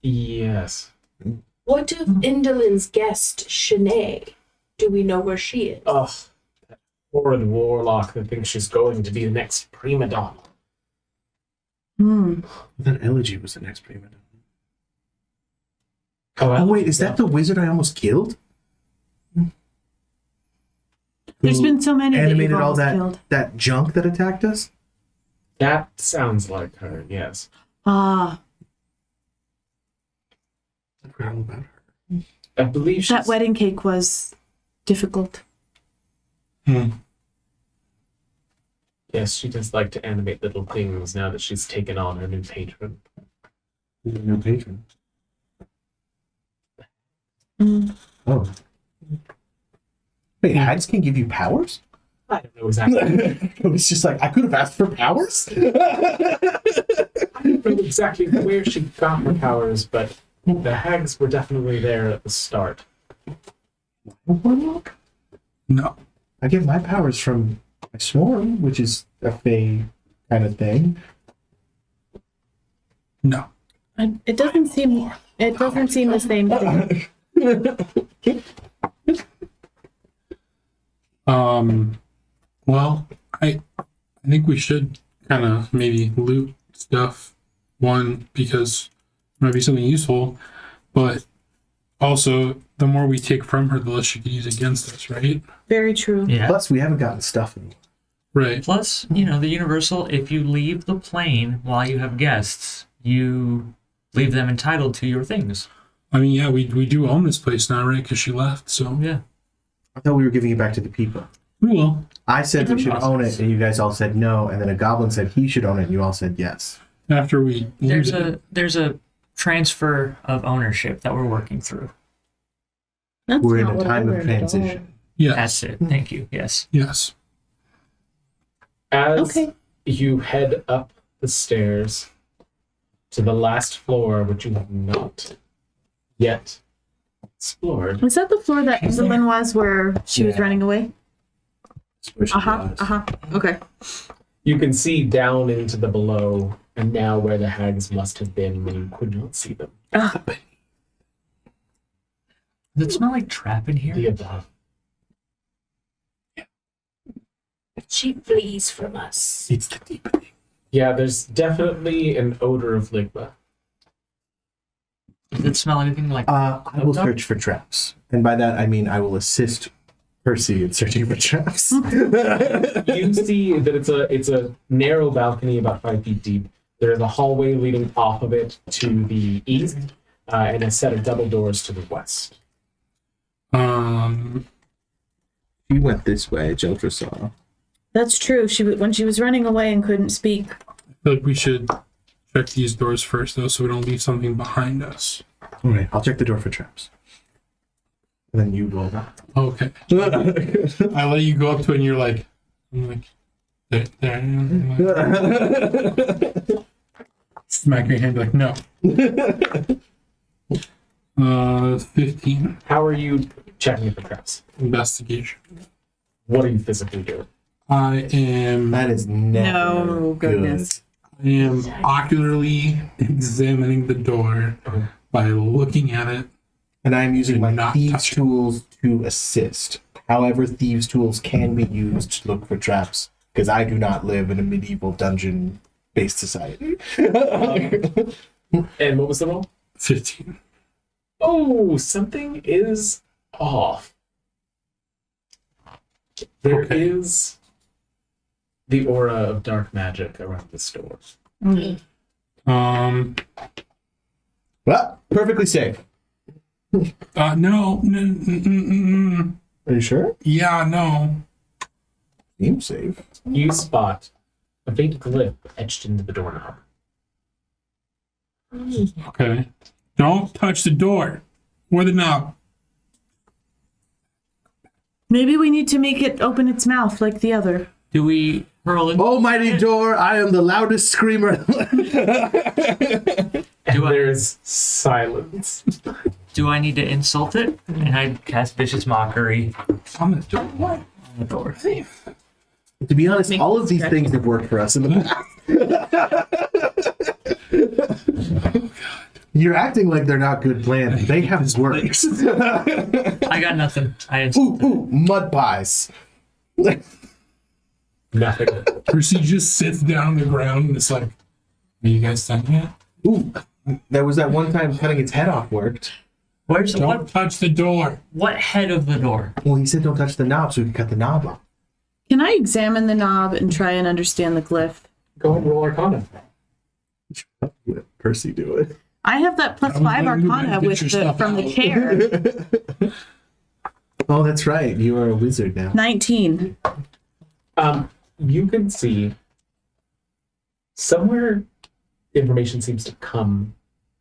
Yes. What of Indolin's guest, Shanae? Do we know where she is? Ugh. That horrid warlock that thinks she's going to be the next prima donna. That elegy was the next prima donna. Oh, Oh, wait, is that the wizard I almost killed? There's Who been so many that animated you've all almost that killed. that junk that attacked us? That sounds like her, yes. Ah, I forgot all about her. I believe she's... that wedding cake was difficult. Yes, she does like to animate little things now that she's taken on her new patron. No patron. Mm. Oh. Wait, hags can give you powers? I don't know exactly. It's just like, I could have asked for powers? I don't know exactly where she got her powers, but the hags were definitely there at the start. Warlock? No. I get my powers from my swarm, which is a fey kind of thing. No. It doesn't seem. It doesn't seem the same thing. Well, I think we should kind of maybe loot stuff. One, because it might be something useful, but also the more we take from her, the less she can use against us, right? Very true. Yeah. Plus, we haven't gotten stuff in. Right. Plus, you know, the universal, if you leave the plane while you have guests, you leave them entitled to your things. I mean, yeah, we do own this place now, right? Because she left, so Yeah. I thought we were giving it back to the people. we will. I said we It's a should own it, process. and you guys all said no, and then a goblin said he should own it, and you all said yes. After we lose it. There's a transfer of ownership that we're working through. That's We're in not a what I time of learned at all. transition. Yes. That's it. Thank you. Yes. Yes. As Okay. you head up the stairs to the last floor, which you have not yet explored. Was that the floor that Evelyn was where she was Yeah. running away? That's where she was. Okay. You can see down into the below, and now where the hags must have been when you could not see them. Does it smell like trap in The here? above. She flees from us. It's the deepening. Yeah, there's definitely an odor of ligma. Does it smell anything like I will Nope. search for traps. And by that, I mean I will assist Percy in searching for traps. You see that it's a narrow balcony about 5 feet deep. There is a hallway leading off of it to the east, and a set of double doors to the west. We went this way, Jeltra saw. That's true. When she was running away and couldn't speak. I feel like we should check these doors first, though, so we don't leave something behind us. All right, I'll check the door for traps. And then you roll that. Okay. I let you go up to it, and you're like, I'm like, there I am. I'm like, smack your hand, like, no. 15. How are you checking for traps? Investigation. What are you physically doing? I am That is never No, goodness. I am ocularly examining the door by looking at it. And I'm using my Not thieves' touch it. tools to assist. However, thieves' tools can be used to look for traps, because I do not live in a medieval dungeon-based society. And what was the roll? 15. Oh, something is off. There is the aura of dark magic around this door. Um. Well, perfectly safe. No. Are you sure? Yeah, no. Seems safe. You spot a faint glyph etched into the doorknob. Okay. Don't touch the door or the knob. Maybe we need to make it open its mouth like the other. Do we hurl in? Oh, mighty door, I am the loudest screamer. And there's silence. Do I need to insult it? And I cast vicious mockery On the door. What? on the door. To be honest, all of these things have worked for us in the past. You're acting like they're not good plans. They have worked. I got nothing. I insulted. Ooh, mud pies. Nothing. Percy just sits down on the ground and it's like, are you guys done yet? Ooh, there was that one time cutting its head off worked. Where's Don't touch the door. what head of the door? Well, he said don't touch the knob so we could cut the knob off. Can I examine the knob and try and understand the glyph? Go ahead and roll Arcana. Let Percy do it. I have that plus I was 5 letting you arcana get with your the stuff from the out. chair. Oh, that's right. You are a wizard now. 19. You can see somewhere information seems to come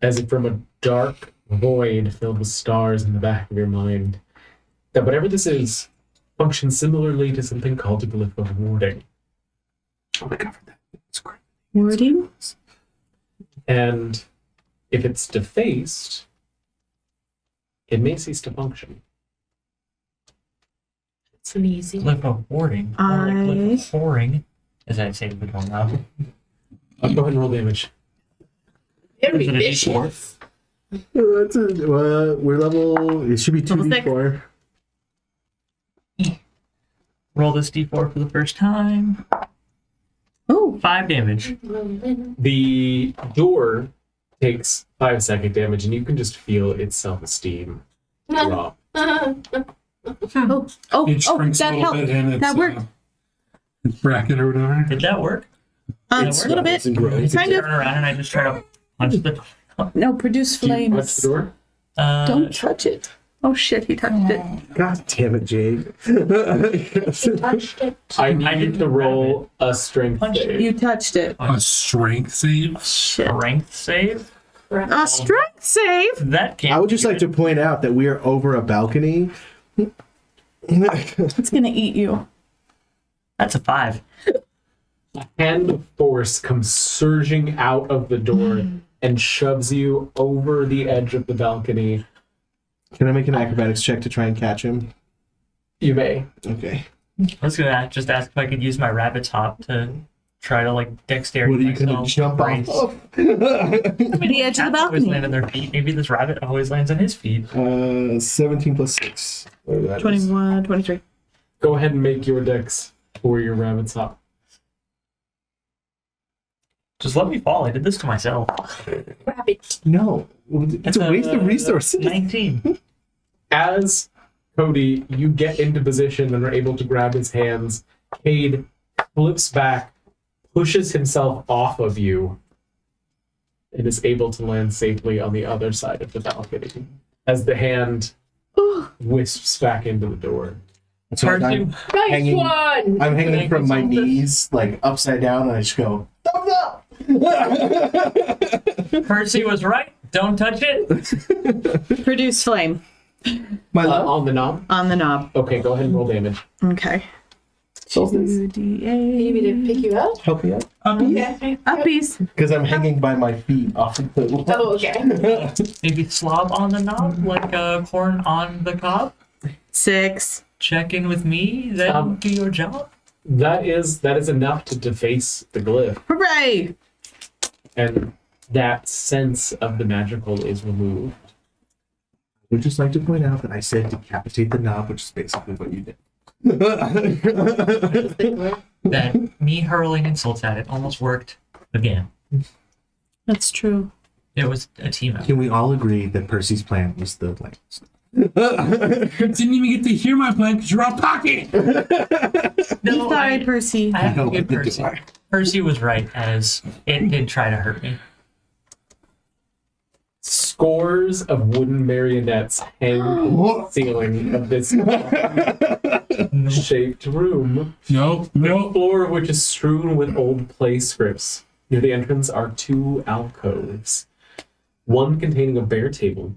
as if from a dark void filled with stars in the back of your mind. That whatever this is functions similarly to something called a glyph of warding. Oh, we covered that. That's great. Wording? And if it's defaced, it may cease to function. It's an easy. Glyph of warding. Or like glyph of whoring, as I say to the door now. I'll go ahead and roll damage. Very Is it a vicious. That's it. We're level. It should be Level 2d4. Roll this d4 for the first time. Oh, 5 damage. The door takes 5-second damage, and you can just feel its self-esteem drop. oh, It shrinks that a little helped. bit and it's, That worked. Its bracket or whatever. Did that work? A that little bit. Kind Turn of. around and I just try to punch the door. No, produce Do you touch flames. the door? Don't touch it. Oh shit, he touched it. God damn it, Jake. Touched it. I need didn't to roll a strength Punch it. save. You touched it. A strength save. Shit. Strength save? A strength save? That can't I would just be like to point out that we are over a balcony. It's gonna eat you. That's a 5. A hand of force comes surging out of the door and shoves you over the edge of the balcony. Can I make an acrobatics check to try and catch him? You may. Okay. I was gonna just ask if I could use my rabbit's hop to try to like dexterity. What are you gonna myself, jump brace. off of? The edge of the Cats always land balcony. on their feet. Maybe this rabbit always lands on his feet. 17 plus 6. Whatever that is. 21, 23. Go ahead and make your dex for your rabbit's hop. Just let me fall. I did this to myself. Rabbit. No. It's a waste of resources. 19. As Cody, you get into position and are able to grab his hands, Cade flips back, pushes himself off of you, and is able to land safely on the other side of the balcony as the hand wisps back into the door. So Percy, I'm Nice hanging- one! I'm hanging from my Thank you. knees, like upside down, and I just go, thumbs up! Percy was right. Don't touch it. Produce flame My love. On the knob. on the knob. Okay, go ahead and roll damage. Okay. Solstice, 2d8. You need me to pick you up? help me out. Okay. Uppies. Because I'm hanging by my feet off of the wall. Oh, okay. Maybe slob on the knob like a corn on the cob. 6. Check in with me, then do your job. That is enough to deface the glyph, Hooray! and that sense of the magical is removed. I would just like to point out that I said decapitate the knob, which is basically what you did. That me hurling insults at it almost worked again. That's true. It was a team effort. Can we all agree that Percy's plan was the like? You didn't even get to hear my plan because you're all talking. No, Sorry, Percy. I have to No, give neither Percy. do I. Percy was right, as it did try to hurt me. Scores of wooden marionettes hang from the ceiling of this shaped room, Nope. the Nope. floor of which is strewn with old play scripts. Near the entrance are 2 alcoves, one containing a bare table,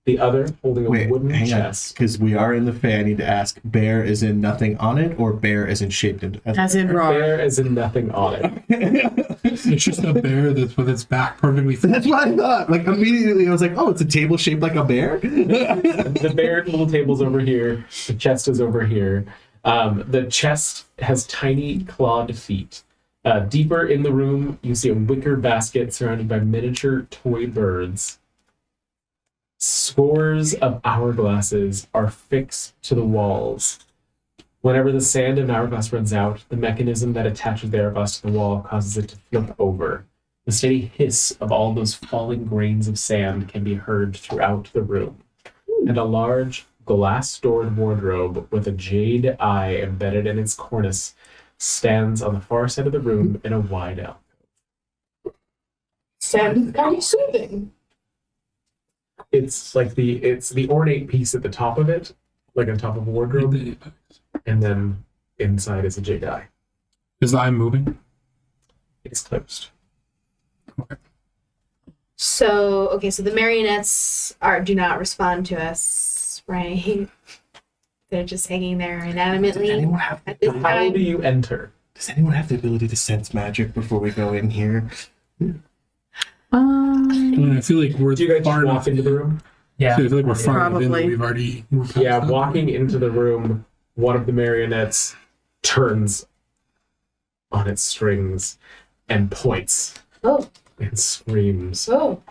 the other holding a Wait, wooden hang on, chest. because we are in the Fae. I need to ask: bear is in nothing on it, or bear is in shaped into? As in raw. There is nothing on it. It's just a bear that's with its back perfectly flat. That's what I thought. Like immediately, I was like, "Oh, it's a table shaped like a bear." The bare little table's over here. The chest is over here. The chest has tiny clawed feet. Deeper in the room, you see a wicker basket surrounded by miniature toy birds. Scores of hourglasses are fixed to the walls. Whenever the sand in an hourglass runs out, the mechanism that attaches the hourglass to the wall causes it to flip over. The steady hiss of all those falling grains of sand can be heard throughout the room. And a large glass-doored wardrobe with a jade eye embedded in its cornice stands on the far side of the room in a wide alcove. Sand is kind of soothing. It's like the ornate piece at the top of it, like on top of a wardrobe, and then inside is a jade eye. Is the eye moving? It is closed. So the marionettes do not respond to us, right? They're just hanging there Does inanimmately anyone have at this How do time. you enter? Does anyone have the ability to sense magic before we go in here? I mean, I feel like we're Do you guys far just enough walk into the room? Yeah. I feel like we're far enough in Probably. that we've already moved past Yeah, that. walking into the room, one of the marionettes turns on its strings and points Oh, and screams. oh.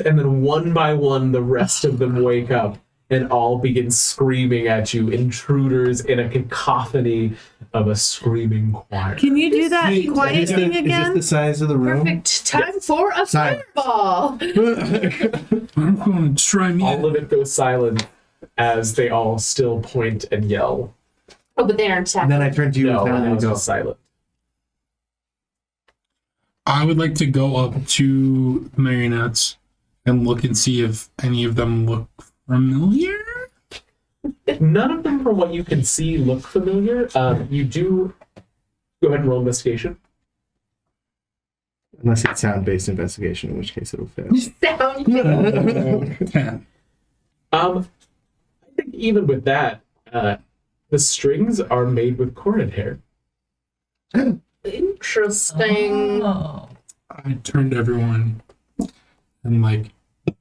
And then one by one, the rest of them wake up and all begin screaming at you, intruders in a cacophony of a screaming choir. Can you do that Wait, quiet Is thing this again? the size of the room? Perfect time for a Silence. fireball. I'm going to try me. All of it goes silent as they all still point and yell. Oh, but they aren't And then I attacking. turn to you No, and now I it's go, just silent. I would like to go up to the marionettes and look and see if any of them look familiar. None of them, from what you can see, look familiar. You do go ahead and roll investigation. unless it's sound-based investigation, in which case it'll fail. Sound. 10. I think even with that, the strings are made with corded hair. Interesting. Oh. I turned to everyone and like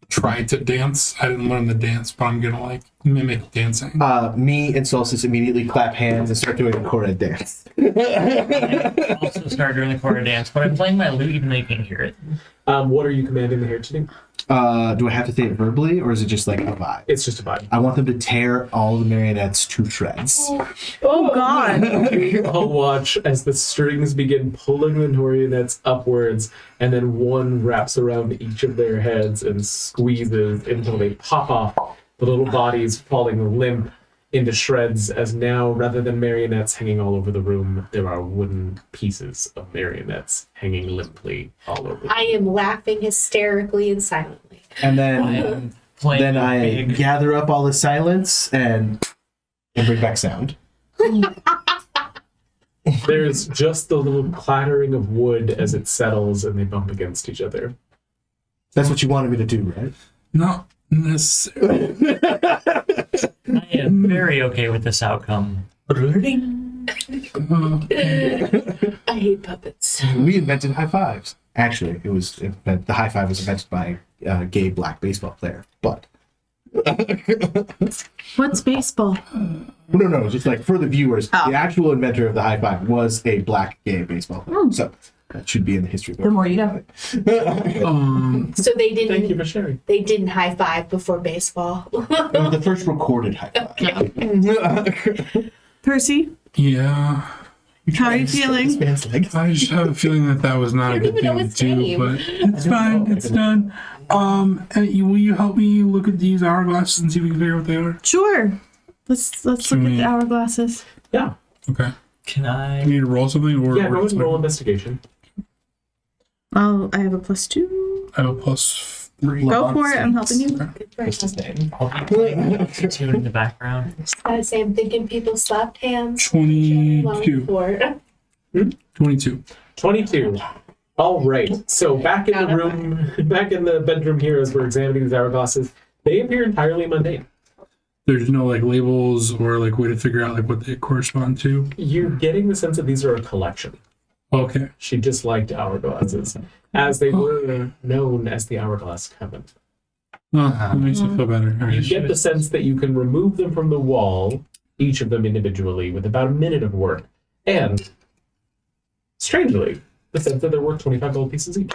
tried to dance. I didn't learn the dance, but I'm gonna like mimic dancing. Me and Solstice immediately clap hands and start doing a chorus dance. I also started doing the quarter dance, but I'm playing my lute even though you can't hear it. What are you commanding the hair to do? Do I have to say it verbally, or is it just like a vibe? It's just a vibe. I want them to tear all the marionettes to shreds. Oh God! You all watch as the strings begin pulling the marionettes upwards, and then one wraps around each of their heads and squeezes until they pop off, the little bodies falling limp into shreds, as now, rather than marionettes hanging all over the room, there are wooden pieces of marionettes hanging limply all over. I am laughing hysterically and silently. And then Playing Then I big. gather up all the silence and bring back sound. There's just the little clattering of wood as it settles and they bump against each other. That's what you wanted me to do, right? Not necessarily. I am very okay with this outcome. I hate puppets. We invented high fives. Actually, the high five was invented by a gay black baseball player. But What's baseball? no, just like for the viewers, Oh. the actual inventor of the high five was a black gay baseball player. So that should be in the history book. The more you know. So they Thank you didn't. for sharing. They didn't high five before baseball. It was the first recorded high five. Percy, Yeah. how are you feeling? This man's like, I just have a feeling that was not a I good don't even know thing its to do, name. but it's fine. It's done. And will you help me look at these hourglasses and see if we can figure out what they are? Sure. Let's look at the hourglasses. Yeah. Okay. Can Do I? you need to roll something, or Yeah, or go ahead just and roll like- investigation. I have a +2. I have a +3. Go for it. I'm helping you. What's his name? I'll be playing tune in the background. Just gotta say, I'm thinking people slapped hands. 22. Before. 22. 22. All right. So back in the room, back in the bedroom here, as we're examining these hourglasses, they appear entirely mundane. There's no like labels or like way to figure out like what they correspond to. You're getting the sense that these are a collection. Okay. She just liked hourglasses, as they were known as the Hourglass Coven. Well, that makes me feel better. All You right. get the sense that you can remove them from the wall, each of them individually, with about a minute of work. And, strangely, the sense that they're worth 25 gold pieces each.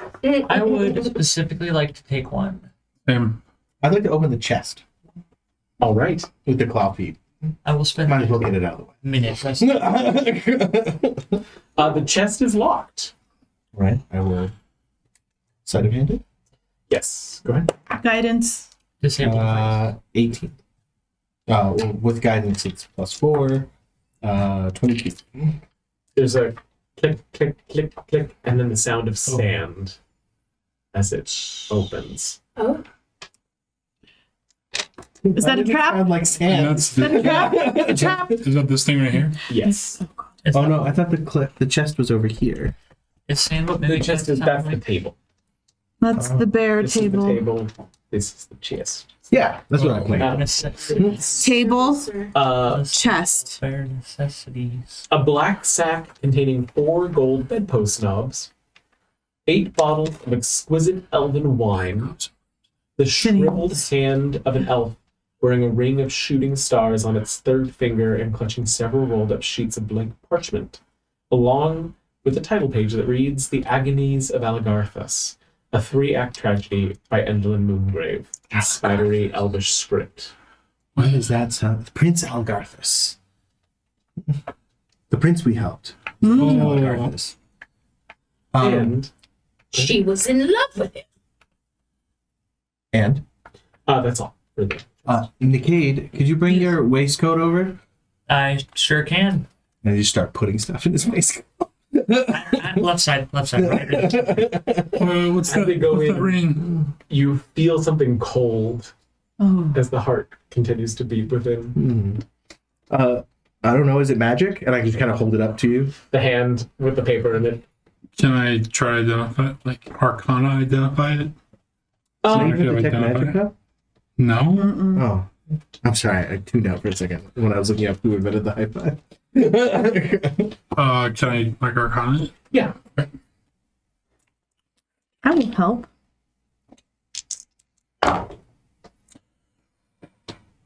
I would specifically like to take one. Same. I'd like to open the chest All right. with the claw feet. I will spend Might as a well get it out of the way. minute. The chest is locked. Right. I will. Sleight of hand it. Yes. Go ahead. Guidance. Disable. 18. Well, with guidance, it's +4. 22. There's a click, click, click, click, and then the sound of sand as it opens. Oh, Is that a trap? Sound like And sand. that's Is that a the, trap? A trap? is that this thing right here? Yes. Is Oh that- no, I thought the chest was over here. Is sand what The mimics chest that is sound that's the like? table. That's the bear This is table. the table. This is the chest. Yeah, that's what I played. Necessities. Table. Chest. Bare necessities. A black sack containing 4 gold bedpost knobs, 8 bottles of exquisite elven wine, the shriveled hand of an elf wearing a ring of shooting stars on its 3rd finger and clutching several rolled up sheets of blank parchment, along with a title page that reads The Agonies of Aligarthus, a 3-act tragedy by Endelyn Moongrave, in spidery elvish script. What does that sound? Prince Algarthus. The prince we helped. Algarthus. And she was in love with him. And that's all for the Nicaid, could you bring your waistcoat over? I sure can. And you start putting stuff in his waistcoat. Left side, right. What's As they go what's that in- ring? You feel something cold Oh. as the heart continues to beat within. I don't know, is it magic? And I just kind of hold it up to you. The hand with the paper in it. Can I try to identify it? Like Arcana identify it? So I you could can detect identify magic it. now? No? Oh. I'm sorry, I tuned out for a second when I was looking up who invented the high five. Can I like Arcana it? Yeah. I will help.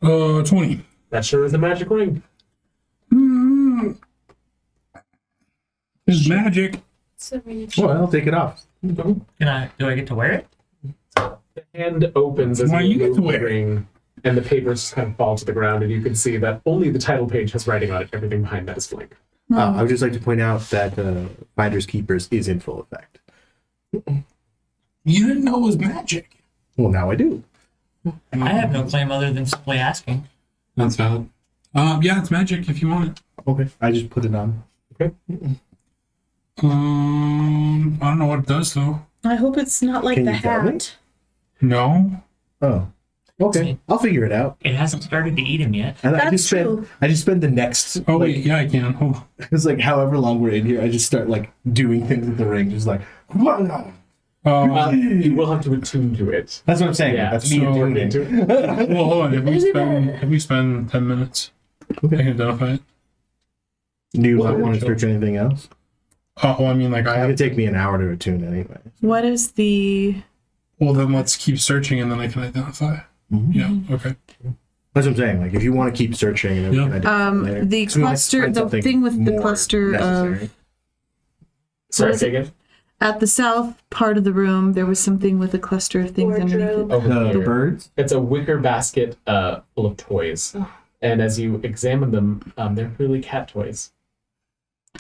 20. That sure is a magic ring. It's magic. So many Well, I'll take it off. Do I get to wear it? The hand opens as Why you get remove to the wear it? ring, and the papers just kind of fall to the ground, and you can see that only the title page has writing on it. Everything behind that is blank. I would just like to point out that Finders Keepers is in full effect. You didn't know it was magic. Well, now I do. I have no claim other than simply asking. That's valid. Yeah, it's magic if you want it. Okay. I just put it on. Okay. I don't know what it does though. I hope it's not like Can the you tell me? hat. No. Oh. Okay, I'll figure it out. It hasn't started to eat him yet. And That's true. I just spend the next. Oh, like, wait, yeah, I can. Hold on. It's like however long we're in here, I just start like doing things with the ring, just like. You will have to attune to it. That's what I'm saying. Yeah, That's me so- doing it. Well, hold on. If we spend 10 minutes, Okay. I can identify it. Do you not want to search anything else? Oh, well, I mean, like, I It have. would take me an hour to attune anyway. What is the? Well, then let's keep searching and then I can identify. Mhm. Yeah, okay. That's what I'm saying. Like, if you want to keep searching, and then we Yeah. can identify later. The So we might cluster, find the something thing with the more cluster necessary. of Sorry, say again. at the south part of the room, there was something with a cluster of things underneath it. Wardrobe. Over the here. birds. It's a wicker basket full of toys. And as you examine them, they're really cat toys.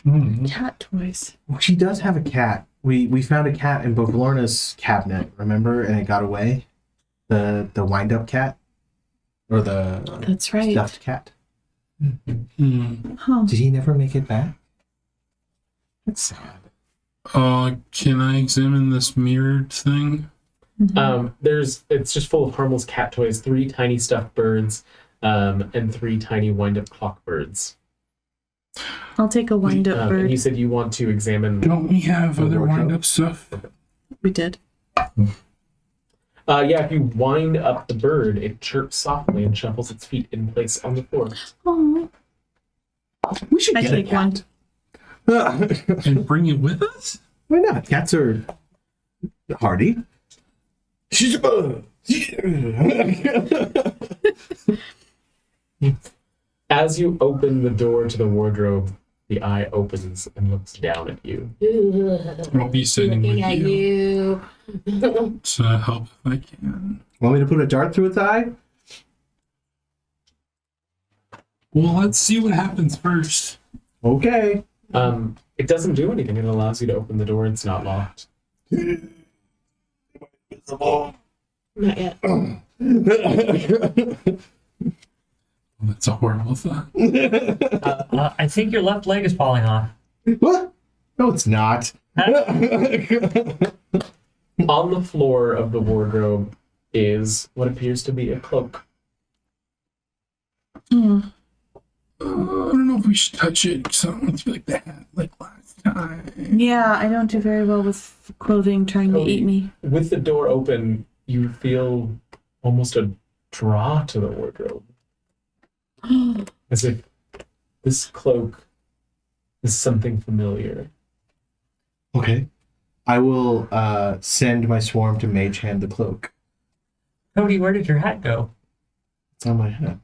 Mm. Cat toys. Well, she does have a cat. We found a cat in Bogorna's cabinet, remember? And it got away. The wind up cat, or the That's right. stuffed cat. Mm. Huh. Did he never make it back? That's sad. Can I examine this mirrored thing? It's just full of harmless cat toys, 3 tiny stuffed birds, and 3 tiny wind-up clock birds. I'll take a wind up And bird. you said you want to examine. Don't we have The other wardrobe? wind up stuff? We did. Yeah, if you wind up the bird, it chirps softly and shuffles its feet in place on the floor. Oh, We should I get a take one. cat. And bring it with us? Why not? Cats are hardy. She's a bird. As you open the door to the wardrobe, the eye opens and looks down at you. I'll be sitting with Looking at you you. to help if I can. Want me to put a dart through its eye? Well, let's see what happens first. Okay. It doesn't do anything. It allows you to open the door. It's not locked. Not yet. That's a horrible thought. I think your left leg is falling off. What? No, it's not. On the floor of the wardrobe is what appears to be a cloak. Hmm. I don't know if we should touch it because I don't want it to be like that, like last time. Yeah, I don't do very well with clothing trying to eat me. With the door open, you feel almost a draw to the wardrobe. As if this cloak is something familiar. Okay. I will send my swarm to mage hand the cloak. Cody, where did your hat go? It's on my head.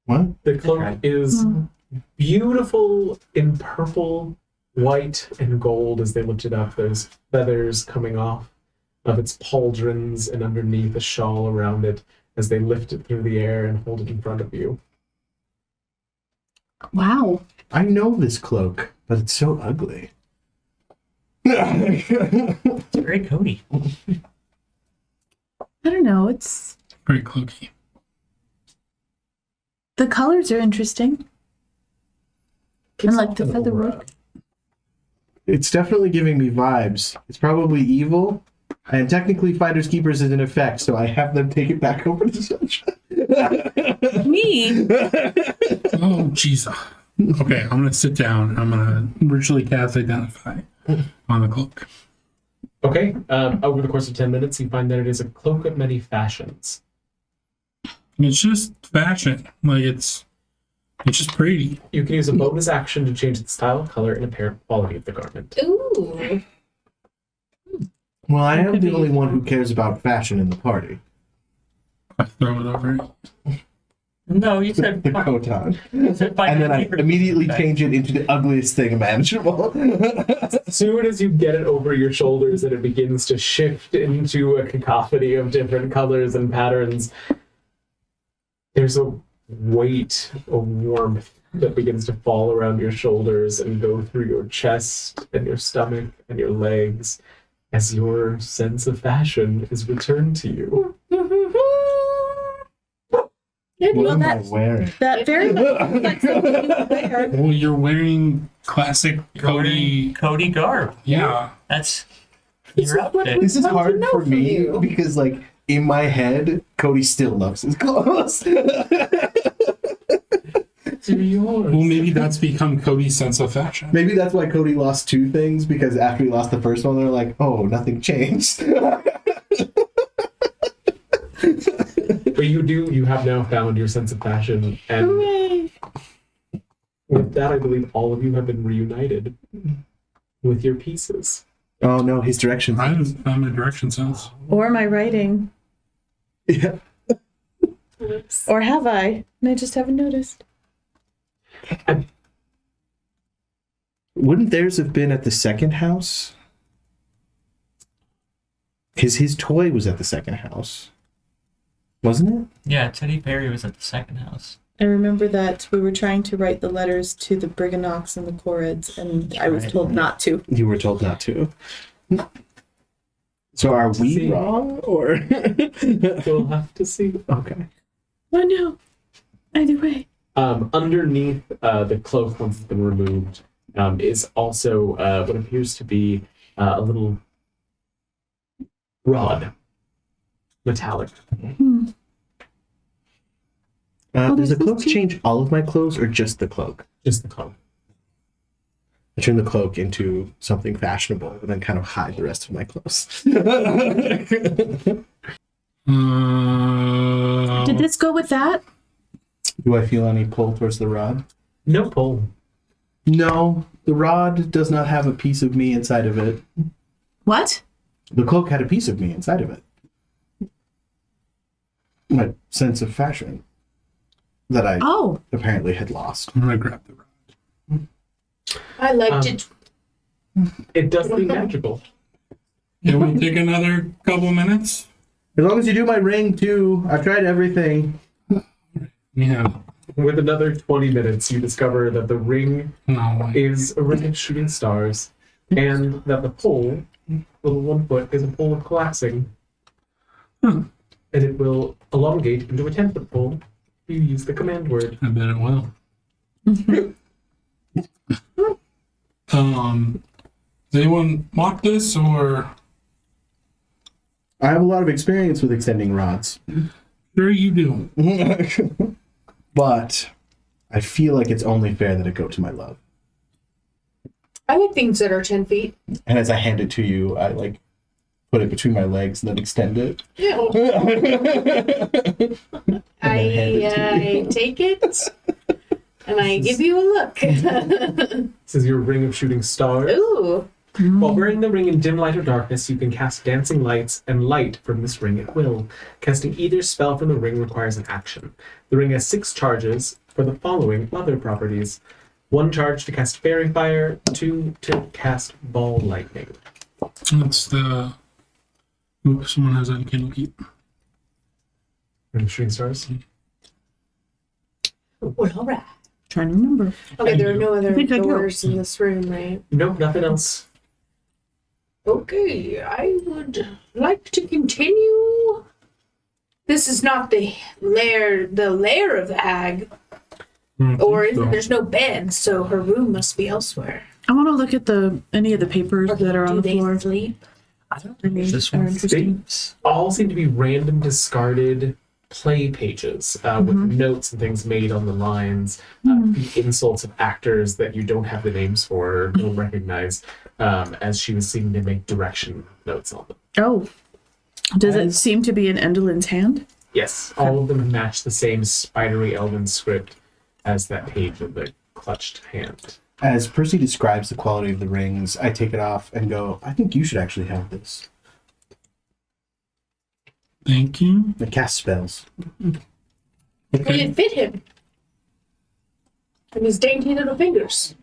What? The cloak is beautiful in purple, white, and gold as they lift it up. There's feathers coming off of its pauldrons and underneath a shawl around it as they lift it through the air and hold it in front of you. Wow. I know this cloak, but it's so ugly. It's very Cody. I don't know. It's Very cloaky. the colors are interesting. And like the feather work. It's definitely giving me vibes. It's probably evil, and technically Finders Keepers is in effect, so I have them take it back over to Sunshine. Me? Oh, Jesus. Okay, I'm going to sit down. I'm going to virtually cast Identify on the cloak. Okay, over the course of 10 minutes, you find that it is a cloak of many fashions. It's just fashion. Like, it's just pretty. You can use a bonus action to change the style, color, and apparent quality of the garment. Ooh. Well, I am could the be only one who cares about fashion in the party. I throw it over it. No, you said The Khotan. you said find And then I deeper- immediately change it into the ugliest thing imaginable. As soon as you get it over your shoulders and it begins to shift into a cacophony of different colors and patterns, there's a weight, a warmth that begins to fall around your shoulders and go through your chest and your stomach and your legs as your sense of fashion is returned to you. Yeah, What well, am I that, wearing? that very much looks like something you would wear. Well, you're wearing classic You're wearing Cody. Cody garb. Yeah. That's This your is what outfit. This is Want to hard know for from me you. because, like, in my head, Cody still loves his clothes. They're yours. Well, maybe that's become Cody's sense of fashion. Maybe that's why Cody lost 2 things, because after he lost the first one, they're like, oh, nothing changed. But you have now found your sense of fashion, and Hooray! with that, I believe all of you have been reunited with your pieces. Oh no, his direction. I haven't found my direction sense. Or my writing. Yeah. Or have I? And I just haven't noticed. Wouldn't theirs have been at the second house? Because his toy was at the second house. Wasn't it? Yeah, Teddy Perry was at the second house. I remember that we were trying to write the letters to the Briganox and the Chorids, and I was Right. told not to. You were told not to. So are we See. wrong, or? We'll have to see. Okay. Oh no. Either way. Underneath the cloak, once it's been removed, is also what appears to be a little rod, metallic. Does the this is cloak cute. change all of my clothes, or just the cloak? Just the cloak. I turn the cloak into something fashionable, and then kind of hide the rest of my clothes. Did this go with that? Do I feel any pull towards the rod? No pull. No, the rod does not have a piece of me inside of it. What? The cloak had a piece of me inside of it. My sense of fashion that I Oh. apparently had lost. I'm gonna grab the rod. I liked it. It does seem magical. Can we take another couple minutes? As long as you do my ring too, I've tried everything. Yeah. With another 20 minutes, you discover that the ring No way. is a ring of shooting stars, and that the pole, the little 1 foot, is a pole of collapsing. And it will elongate into a 10-foot pole if you use the command word. I bet it will. Does anyone mock this, or I have a lot of experience with extending rods. sure you do? But I feel like it's only fair that it go to my love. I like things that are 10 feet. And as I hand it to you, I like put it between my legs and then extend it. Yeah. I take it and I give you a look. This is your ring of shooting stars. Ooh. While wearing the ring in dim light or darkness, you can cast dancing lights and light from this ring at will. Casting either spell from the ring requires an action. The ring has 6 charges for the following other properties. 1 charge to cast fairy fire, 2 to cast ball lightning. That's the. Ooh, someone has that candle keep. Ring of shooting stars. Well, all right. Trying to remember. Okay, there are no other think I do. doors in this room, right? Nope, nothing else. Okay, I would like to continue. This is not the lair of the hag, or is it? There's no bed, so her room must be elsewhere. I want to look at any of the papers that are on Do the they floor. sleep? This Are one interesting. All seem to be random discarded play pages with notes and things made on the lines, the insults of actors that you don't have the names for or don't recognize, as she was seeming to make direction notes on them. Oh. Does it seem to be in Endelin's hand? Yes, all of them match the same spidery elven script as that page of the clutched hand. As Percy describes the quality of the rings, I take it off and go, I think you should actually have this. Thank you. It casts spells. Would it fit him? And his dainty little fingers.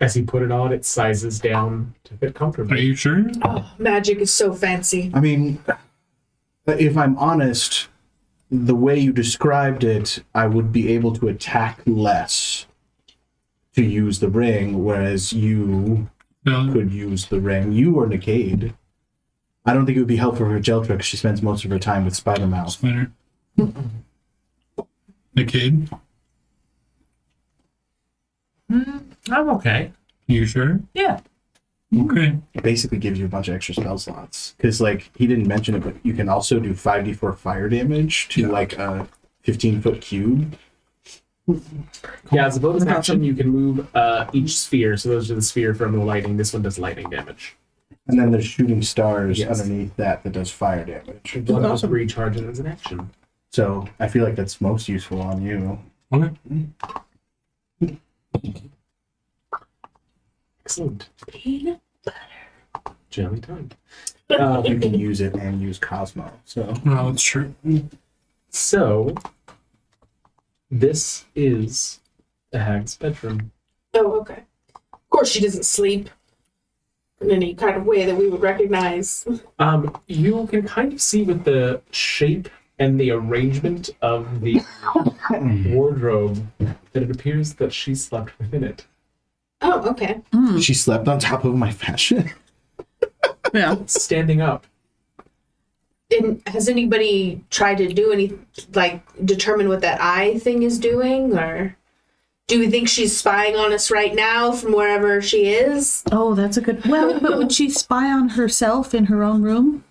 As he put it on, it sizes down to fit Are comfortably. you sure? Oh, magic is so fancy. I mean, if I'm honest, the way you described it, I would be able to attack less to use the ring, whereas you No. could use the ring. You or Nicaid. I don't think it would be helpful for Jeltra because she spends most of her time with Spider Mouth. Spider. The kid. I'm okay. You sure? Yeah. Okay. It basically gives you a bunch of extra spell slots. Because, like, he didn't mention it, but you can also do 5d4 fire damage to, like, a 15-foot cube. Yeah, as a bonus action, you can move each sphere. So those are the sphere from the lightning. This one does lightning damage. And then there's shooting stars Yes. underneath that does fire damage. One of them recharge it as an action. So I feel like that's most useful on you. Okay. Excellent. Peanut. Jelly time. You can use it and use Cosmo. So Well, that's true. So, this is the hag's bedroom. Oh, okay. Of course, she doesn't sleep in any kind of way that we would recognize. You can kind of see with the shape and the arrangement of the wardrobe that it appears that she slept within it. Oh, okay. she slept on top of my fashion. Yeah. Standing up. And has anybody tried to do any, like, determine what that eye thing is doing? Or do we think she's spying on us right now from wherever she is? Oh, that's a good. Well, but would she spy on herself in her own room?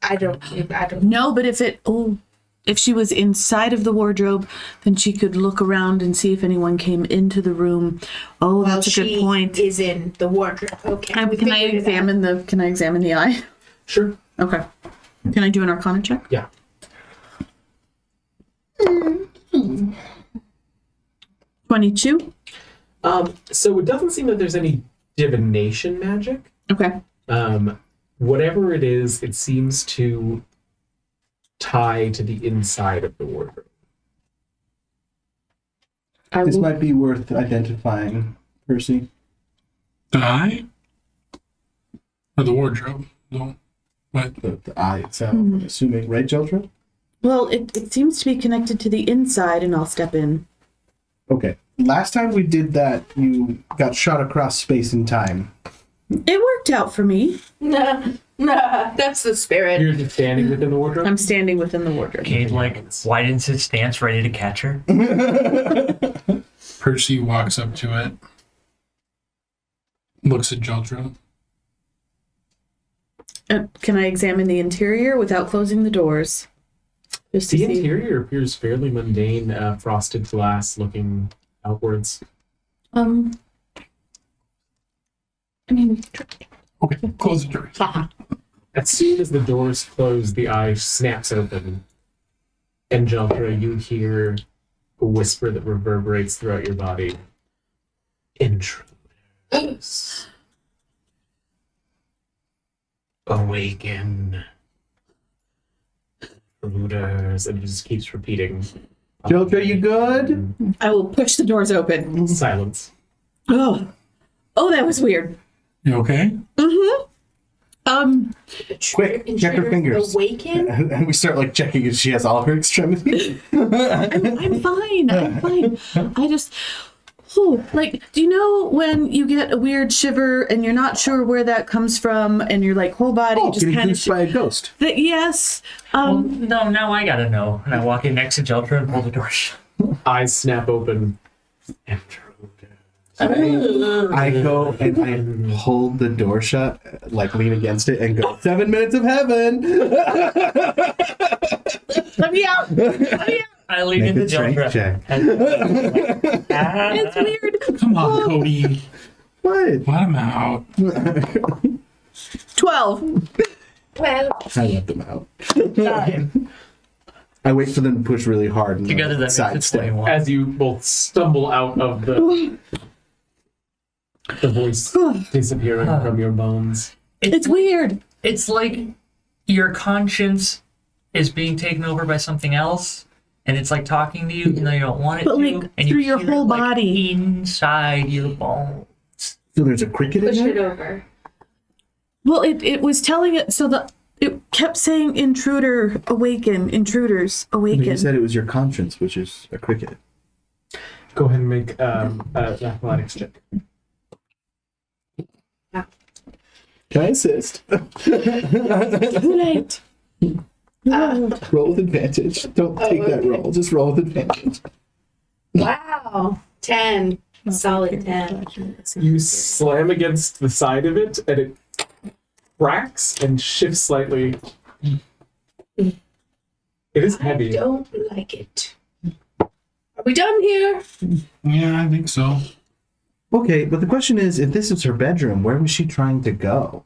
I don't. No, but if she was inside of the wardrobe, then she could look around and see if anyone came into the room. Oh, Well, that's a good point. She is in the wardrobe. Okay. Can I figured it out. examine the eye? Sure. Okay. Can I do an Arcana check? Yeah. 22. So it doesn't seem that there's any divination magic. Okay. Whatever it is, it seems to tie to the inside of the wardrobe. I This will. might be worth identifying, Percy. The eye? Or the wardrobe? No. What? The eye itself, I'm assuming. Right, Jeltra? Well, it seems to be connected to the inside, and I'll step in. Okay. Last time we did that, you got shot across space and time. It worked out for me. Nah, that's the spirit. You're just standing within the wardrobe? I'm standing within the wardrobe. Cade, like, widens his stance, ready to catch her. Percy walks up to it, looks at Jeldra. Can I examine the interior without closing the doors? Just to The see. interior appears fairly mundane, frosted glass looking outwards. I mean, Okay, close the door. As soon as the doors close, the eye snaps open. And Jeldra, you hear a whisper that reverberates throughout your body. Intruders. Awaken. Intruders. And it just keeps repeating. Jeltra, you good? I will push the doors open. Silence. Oh, that was weird. You okay? Quick, check her fingers. Awaken? And we start, like, checking if she has all her extremities. I'm fine. I just, like, do you know when you get a weird shiver and you're not sure where that comes from, and your like whole body just Getting kind of goosed by a ghost. yes. Well, no, now I gotta know. And I walk in next to Jeltra and pull the door shut. Eyes snap open. Intruders. I go and I hold the door shut, like lean against it, and go, 7 minutes of heaven! Let me out. I lean Make into a strength Jeltra. check. It's weird. Come on, Cody. What? Let him out. 12. Well, I let them out. I wait for them to push really hard and Together that makes it sidestep. 21. As you both stumble out of the voice disappearing from your bones. It's weird. It's like your conscience is being taken over by something else, and it's like talking to you even though you don't want it But, to. like, And through you your hear whole it, like, body. inside your bones. So there's a cricket push in it there? over. Well, it was telling it so it kept saying intruder awaken, intruders awaken. You said it was your conscience, which is a cricket. Go ahead and make an athletics check. Can I assist? Too late. Roll with advantage. Don't take that roll. Just roll with advantage. Wow. 10. Solid 10. You slam against the side of it, and it cracks and shifts slightly. It is I heavy. don't like it. Are we done here? Yeah, I think so. Okay, but the question is, if this is her bedroom, where was she trying to go?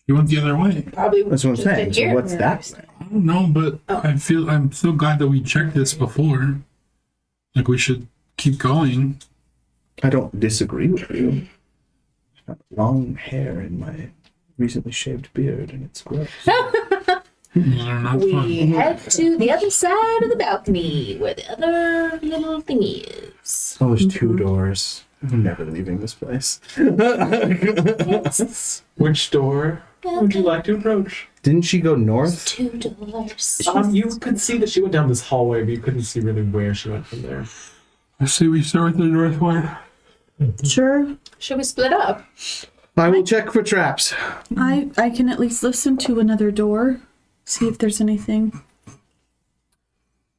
You went the other way. Probably. That's what I'm just in saying. So here. what's that way? I don't know, but I'm so glad that we checked this before. Like we should keep going. I don't disagree with you. I've got long hair in my recently shaved beard, and it's gross. They're not We fun. head to the other side of the balcony where the other little thing is. Oh, there's two doors. I'm never leaving this place. Which door would you like to approach? Didn't she go north? $2. You could see that she went down this hallway, but you couldn't see really where she went from there. I say we start with the north one. Sure. Should we split up? I will check for traps. I can at least listen to another door, see if there's anything.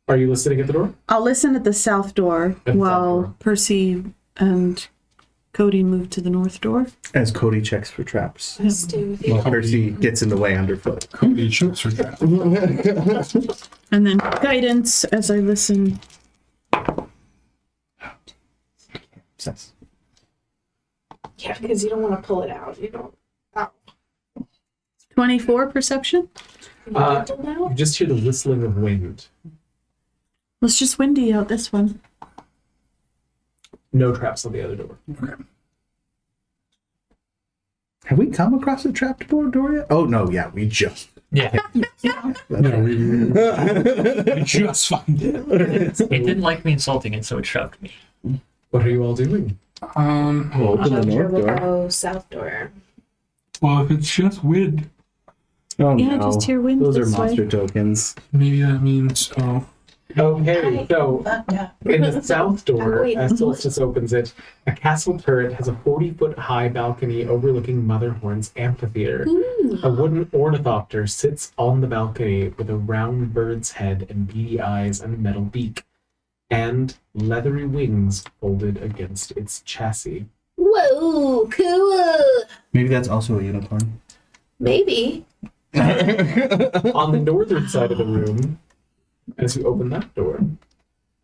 Are you listening at the door? I'll listen at the south door At the while south door. Percy and Cody move to the north door. As Cody checks for traps. Let's stay with you. While Percy gets in the way underfoot. Cody checks for that. And then guidance as I listen. Success. Yeah, because you don't want to pull it out. You don't. Ow. 24 perception. You Now? just hear the whistling of wind. Well, it's just windy out this one. No traps on the other door. Have we come across a trap door yet? Oh, no, yeah, we just. Yeah. Yeah, we just find it. It didn't like me insulting it, so it shoved me. What are you all doing? We'll open the north We'll door. go south door. Well, if it's just wind, Oh, Yeah, no. just hear wind Those are this way. monster tokens. maybe that means Okay, so in the south door, wait. as Solstice opens it, a castle turret has a 40-foot high balcony overlooking Motherhorn's amphitheater. A wooden ornithopter sits on the balcony with a round bird's head and beady eyes and a metal beak, and leathery wings folded against its chassis. Whoa, cool. Maybe that's also a unicorn. Maybe. On the northern side of the room, as you open that door,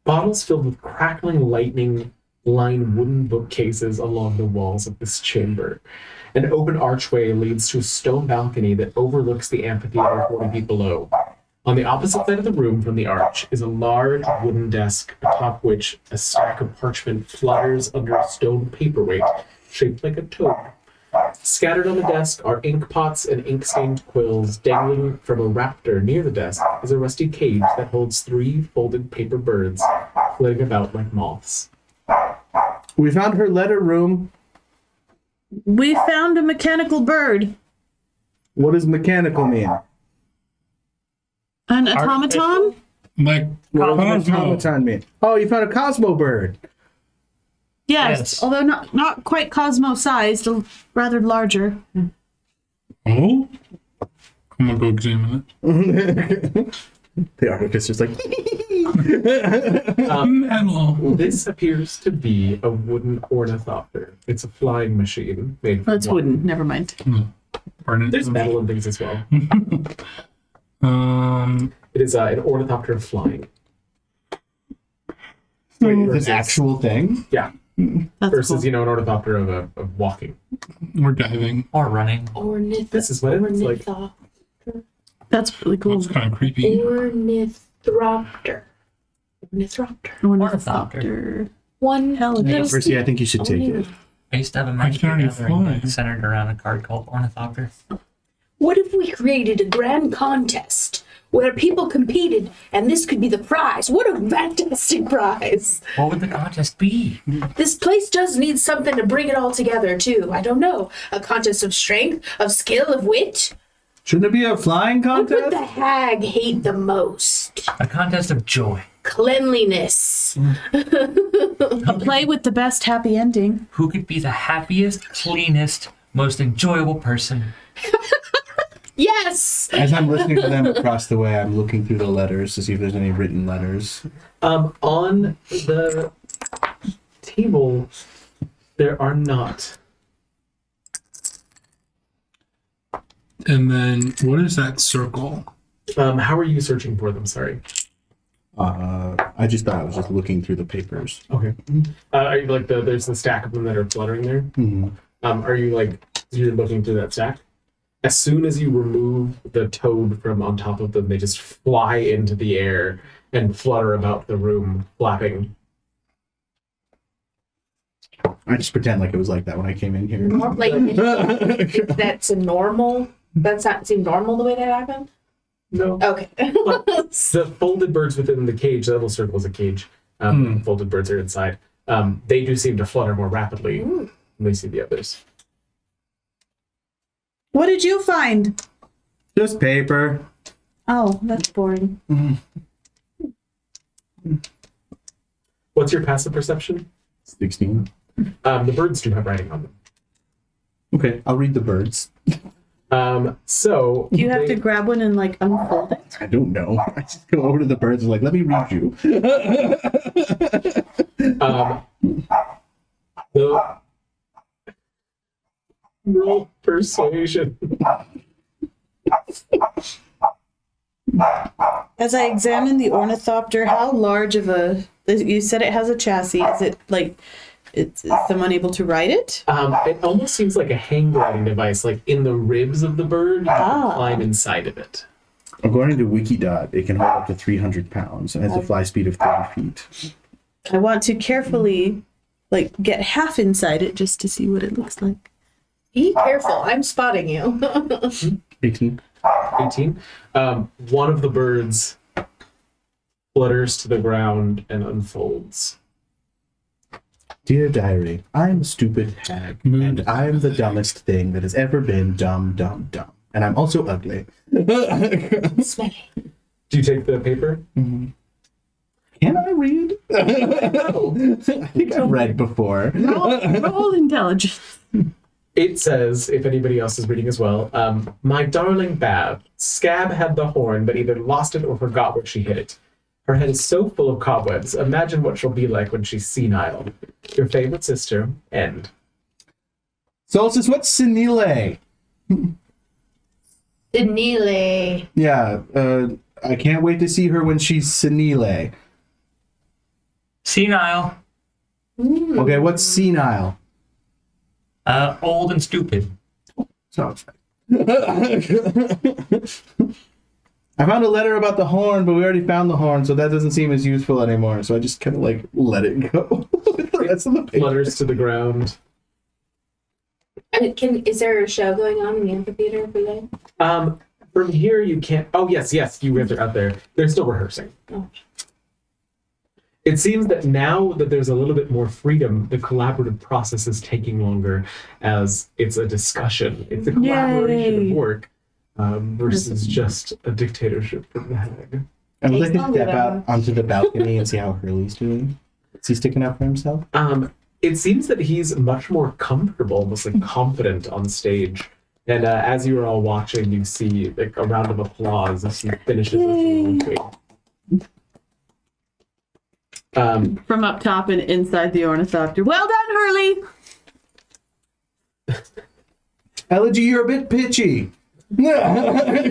bottles filled with crackling lightning line wooden bookcases along the walls of this chamber. An open archway leads to a stone balcony that overlooks the amphitheater 40 feet below. On the opposite side of the room from the arch is a large wooden desk, atop which a stack of parchment flutters under a stone paperweight shaped like a toad. Scattered on the desk are ink pots and ink-stained quills. Dangling from a raptor near the desk is a rusty cage that holds 3 folded paper birds, flitting about like moths. We found her letter room. We found a mechanical bird. What does mechanical mean? An automaton? like What does Cosmo. automaton mean? Oh, you found a Cosmo bird. Yes, Yes. although not quite Cosmo-sized, rather larger. Oh, I'm gonna go examine The artificer's like, it. Metal. This appears to be a wooden ornithopter. It's a flying machine made Well, it's from wooden. Never mind. Burn it. There's metal and things as well. It is an ornithopter flying. an actual thing? Yeah. That's Versus, cool. an ornithopter of walking. We're diving. Or running. This is what it's like. That's really cool. It's kind of creepy. Ornithopter. Ornithopter. One Hell, it little is. Percy, I think you should take it. I used to have a I magic can already gathering fly. centered around a card called Ornithopter. What if we created a grand contest where people competed and this could be the prize? What a fantastic prize! What would the contest be? This place does need something to bring it all together, too. I don't know. A contest of strength, of skill, of wit? Shouldn't it be a flying What would the contest? hag hate the most? A contest of joy. Cleanliness. A play with the best happy ending. Who could be the happiest, cleanest, most enjoyable person? Yes! As I'm listening to them across the way, I'm looking through the letters to see if there's any written letters. On the table, there are not. And then what is that circle? How are you searching for them? Sorry. I just thought I was just looking through the papers. Okay. Are you like there's the stack of them that are fluttering there? Mm-hmm. Are you like you're looking through that stack? As soon as you remove the toad from on top of them, they just fly into the air and flutter about the room, flapping. I just pretend like it was like that when I came in here. Like, that's a normal. That's not seem normal the way that happened. No. Okay. The folded birds within the cage, the little circle is a cage. Folded birds are inside. They do seem to flutter more rapidly when we see the others. What did you find? Just paper. Oh, that's boring. What's your passive perception? 16. The birds do have writing on them. Okay, I'll read the birds. So Do you have to grab one and like unfold it? I don't know. I just go over to the birds and like, let me read you. The roll persuasion. As I examine the ornithopter, how large of a... You said it has a chassis. Is it like... Is someone able to ride it? It almost seems like a hang gliding device, like in the ribs of the bird, you can climb inside of it. According to Wikidot, it can hold up to 300 pounds and has a fly speed of 30 feet. I want to carefully like get half inside it just to see what it looks like. Be careful. I'm spotting you. 18. 18. One of the birds flutters to the ground and unfolds. Dear Diary, I'm a stupid hag, and I'm the dumbest thing that has ever been dumb. And I'm also ugly. Smelly. Do you take the paper? Mm-hmm. Can I read? I think I've read before. Roll intelligence. It says, if anybody else is reading as well, my darling Bab, Scab had the horn, but either lost it or forgot where she hid it. Her head is so full of cobwebs. Imagine what she'll be like when she's senile. Your favorite sister, End. Solstice, what's senile? Denile. Yeah, I can't wait to see her when she's senile. Senile. Okay, what's senile? Old and stupid. So I found a letter about the horn, but we already found the horn, so that doesn't seem as useful anymore. So I just kind of like let it go with the rest of the paper. Flutters to the ground. Is there a show going on in the amphitheater for that? From here you can't. Oh yes, you guys are out there. They're still rehearsing. Oh. It seems that now that there's a little bit more freedom, the collaborative process is taking longer as it's a discussion. It's a collaboration of work versus just a dictatorship from the hag. I would like to step out onto the balcony and see how Hurley's doing. Is he sticking up for himself? It seems that he's much more comfortable, almost like confident on stage. And as you are all watching, you see like a round of applause as he finishes his From up top and inside the ornithopter. Well done, Hurley! Elegy, you're a bit pitchy. I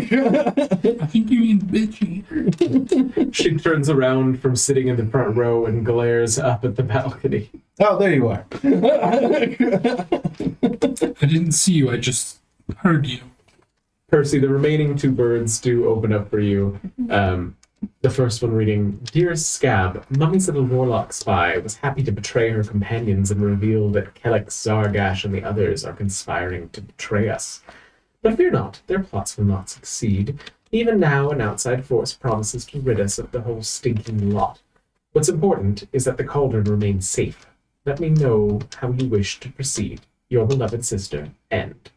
think you mean bitchy. She turns around from sitting in the front row and glares up at the balcony. Oh, there you are. I didn't see you, I just heard you. Percy, the remaining two birds do open up for you. The first one reading, Dear Scab, Mummy's little warlock spy was happy to betray her companions and reveal that Kellex, Zargash, and the others are conspiring to betray us. But fear not, their plots will not succeed. Even now, an outside force promises to rid us of the whole stinking lot. What's important is that the cauldron remains safe. Let me know how you wish to proceed. Your beloved sister, End.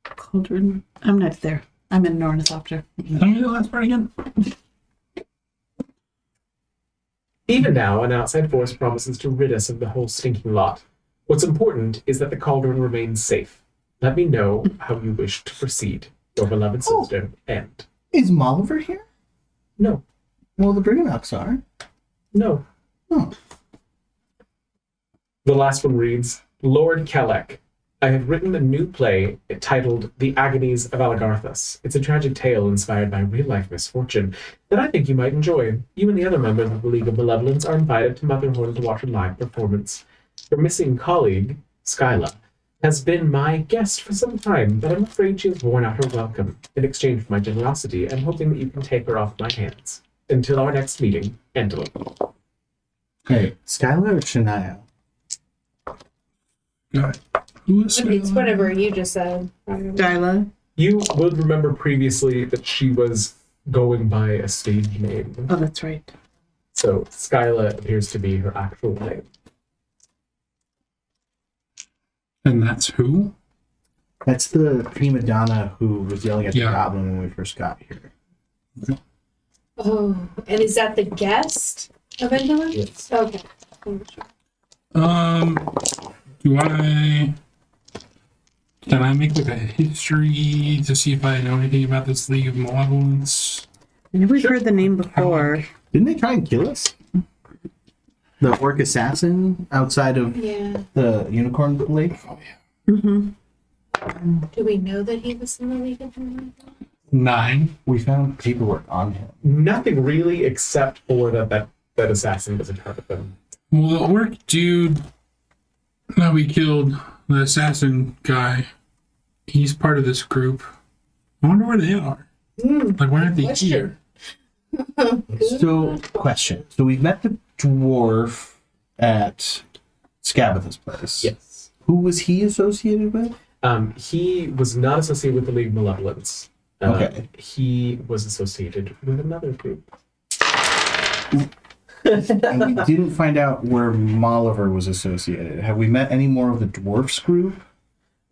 Cauldron. I'm not there. I'm in an ornithopter. Tell me the last part again. Even now, an outside force promises to rid us of the whole stinking lot. What's important is that the cauldron remains safe. Let me know how you wish to proceed. Your beloved sister, End. Is Molliver here? No. Well, the Briganocks are. No. Oh. The last one reads, Lord Kelleck, I have written a new play titled The Agonies of Alagarthus. It's a tragic tale inspired by real-life misfortune that I think you might enjoy. You and the other members of the League of Malevolence are invited to Motherhorn to watch a live performance. Your missing colleague, Skyla, has been my guest for some time, but I'm afraid she has worn out her welcome. In exchange for my generosity, I'm hoping that you can take her off my hands. Until our next meeting, Antelope. Hey, Skylar or Shania? God. Who is It's Skylar? whatever you just said. Dyla. You would remember previously that she was going by a stage name. Oh, that's right. So Skyla appears to be her actual name. And that's who? That's the prima donna who was yelling at the Yeah. goblin when we first got here. Oh, and is that the guest of anyone? Yes. Okay. Can I make like a history to see if I know anything about this League of Malevolence? I know we've heard the name before. Didn't they try and kill us? The orc assassin outside of Yeah. the unicorn lake? Oh yeah. Mm-hmm. Do we know that he was in the League of Malevolence? 9. We found paperwork on him. Nothing really except for that assassin was a part of them. Well, the orc dude that we killed, the assassin guy, he's part of this group. I wonder where they are. Like, why aren't they Question. here? So, question. So we've met the dwarf at Scabatha's place. Yes. Who was he associated with? He was not associated with the League of Malevolence. Okay. He was associated with another group. And we didn't find out where Molliver was associated. Have we met any more of the dwarfs group?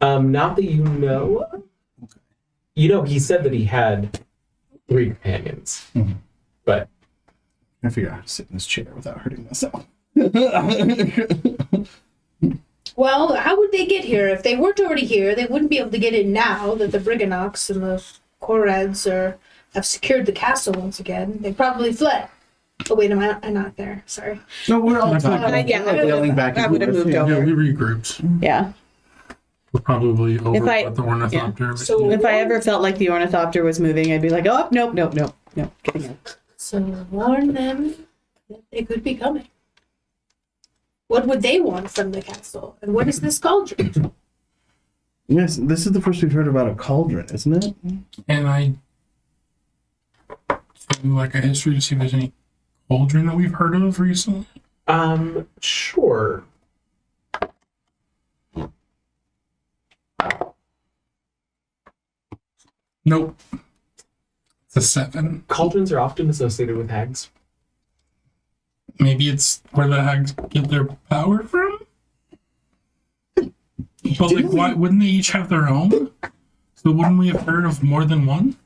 Not that you know. You know, he said that he had 3 companions. Mhm. But I figure out how to sit in this chair without hurting myself. Well, how would they get here? If they weren't already here, they wouldn't be able to get in now that the Briganox and the Koreds have secured the castle once again. They probably fled. Oh, wait, I'm not there. Sorry. No, we're all I feel talking. like- Yeah, Yelling back and I would have forth. moved Yeah, over. we regrouped. Yeah. We're probably over If I- at the Ornithopter. So- If I ever felt like the ornithopter was moving, I'd be like, oh, nope, getting out. So warn them that they could be coming. What would they want from the castle? And what is this cauldron? Yes, this is the first we've heard about a cauldron, isn't it? And I do like a history to see if there's any cauldron that we've heard of recently. sure. Nope. It's a 7. Cauldrons are often associated with hags. Maybe it's where the hags get their power from? But like, why wouldn't they each have their own? So wouldn't we have heard of more than one?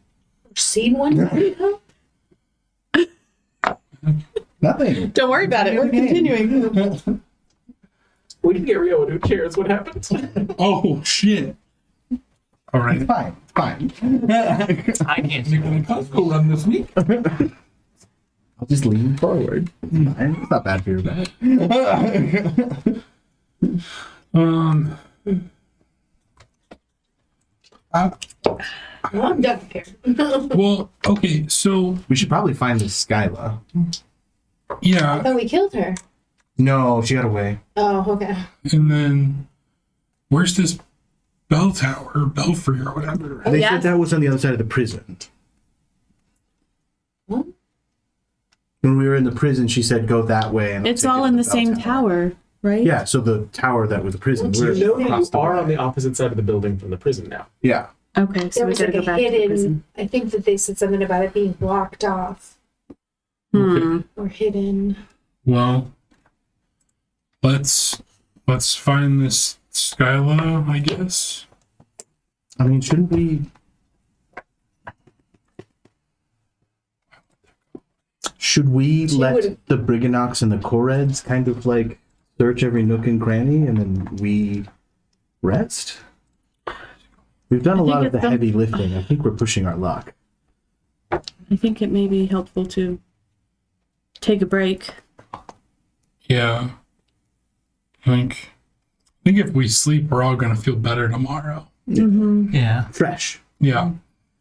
Seen one? You know? Nothing. Don't worry about it. We're continuing. We didn't get Rio new chairs. What happened? Oh shit! All right, It's fine. It's fine. I can't making a Costco run this week. I'll just lean forward. It's fine. It's not bad for your back. Well, I'm done here. Well, okay, so We should probably find this Skyla. I yeah, thought we killed her. No, she got away. Oh, okay. and then where's this bell tower, belfry, or whatever? They yes. said that was on the other side of the prison. What? When we were in the prison, she said go that way. And It's I'll take all you in to the bell same tower, right? Yeah, so the tower that was the prison. Do We're you know that across you the are way. on the opposite side of the building from the prison now? Yeah. Okay, so There we was gotta like go a back to the hidden. prison. I think that they said something about it being blocked off or hidden. Well, let's find this Skyla, I guess. I mean, shouldn't we... Should we She let would've- the Briganox and the Koreds kind of like search every nook and cranny and then we rest? We've done a think lot of the it's some- heavy lifting. I think we're pushing our luck. I think it may be helpful to take a break. Yeah. I think if we sleep, we're all gonna feel better tomorrow. Yeah. Fresh. Yeah.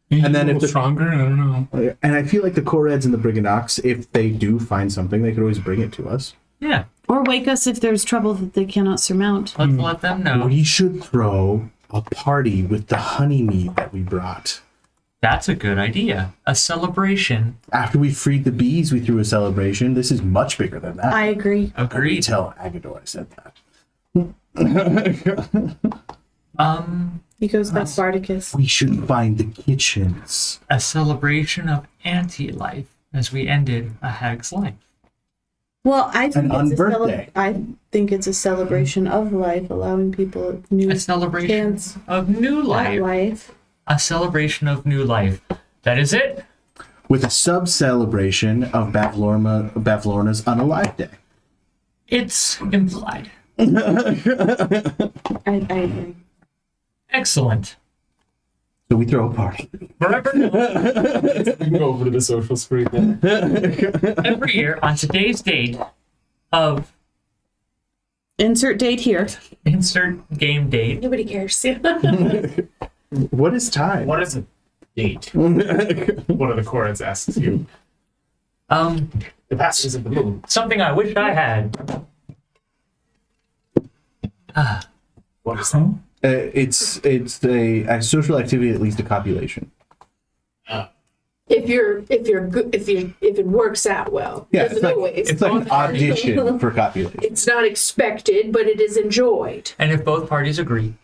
Maybe And then a if little the- stronger, I don't know. And I feel like the Koreds and the Brigandox, if they do find something, they could always bring it to us. Yeah. Or wake us if there's trouble that they cannot surmount. Let's let them know. We should throw a party with the honey mead that we brought. That's a good idea. A celebration. After we freed the bees, we threw a celebration. This is much bigger than that. I agree. Agreed. Tell Agador I said that. He goes by Spartacus. We should find the kitchens. A celebration of anti-life as we ended a hag's life. Well, I think And on it's a birthday. I think it's a celebration of life, allowing people a new A celebration chance of new at life. life. A celebration of new life. That is it. With a sub-celebration of Bavlorna's Unalive Day. It's implied. I agree. Excellent. So we throw a party. Forever. You can go over to the social screen then. Every year on today's date of Insert date here. insert game date. Nobody cares. What is time? What is a date? One of the Koreds asks you. The passages of the moon. Something I wish I had. What is that? It's a social activity, at least a copulation. if it works out well. Yeah, Doesn't always. it's like an audition for copulation. It's not expected, but it is enjoyed. And if both parties agree.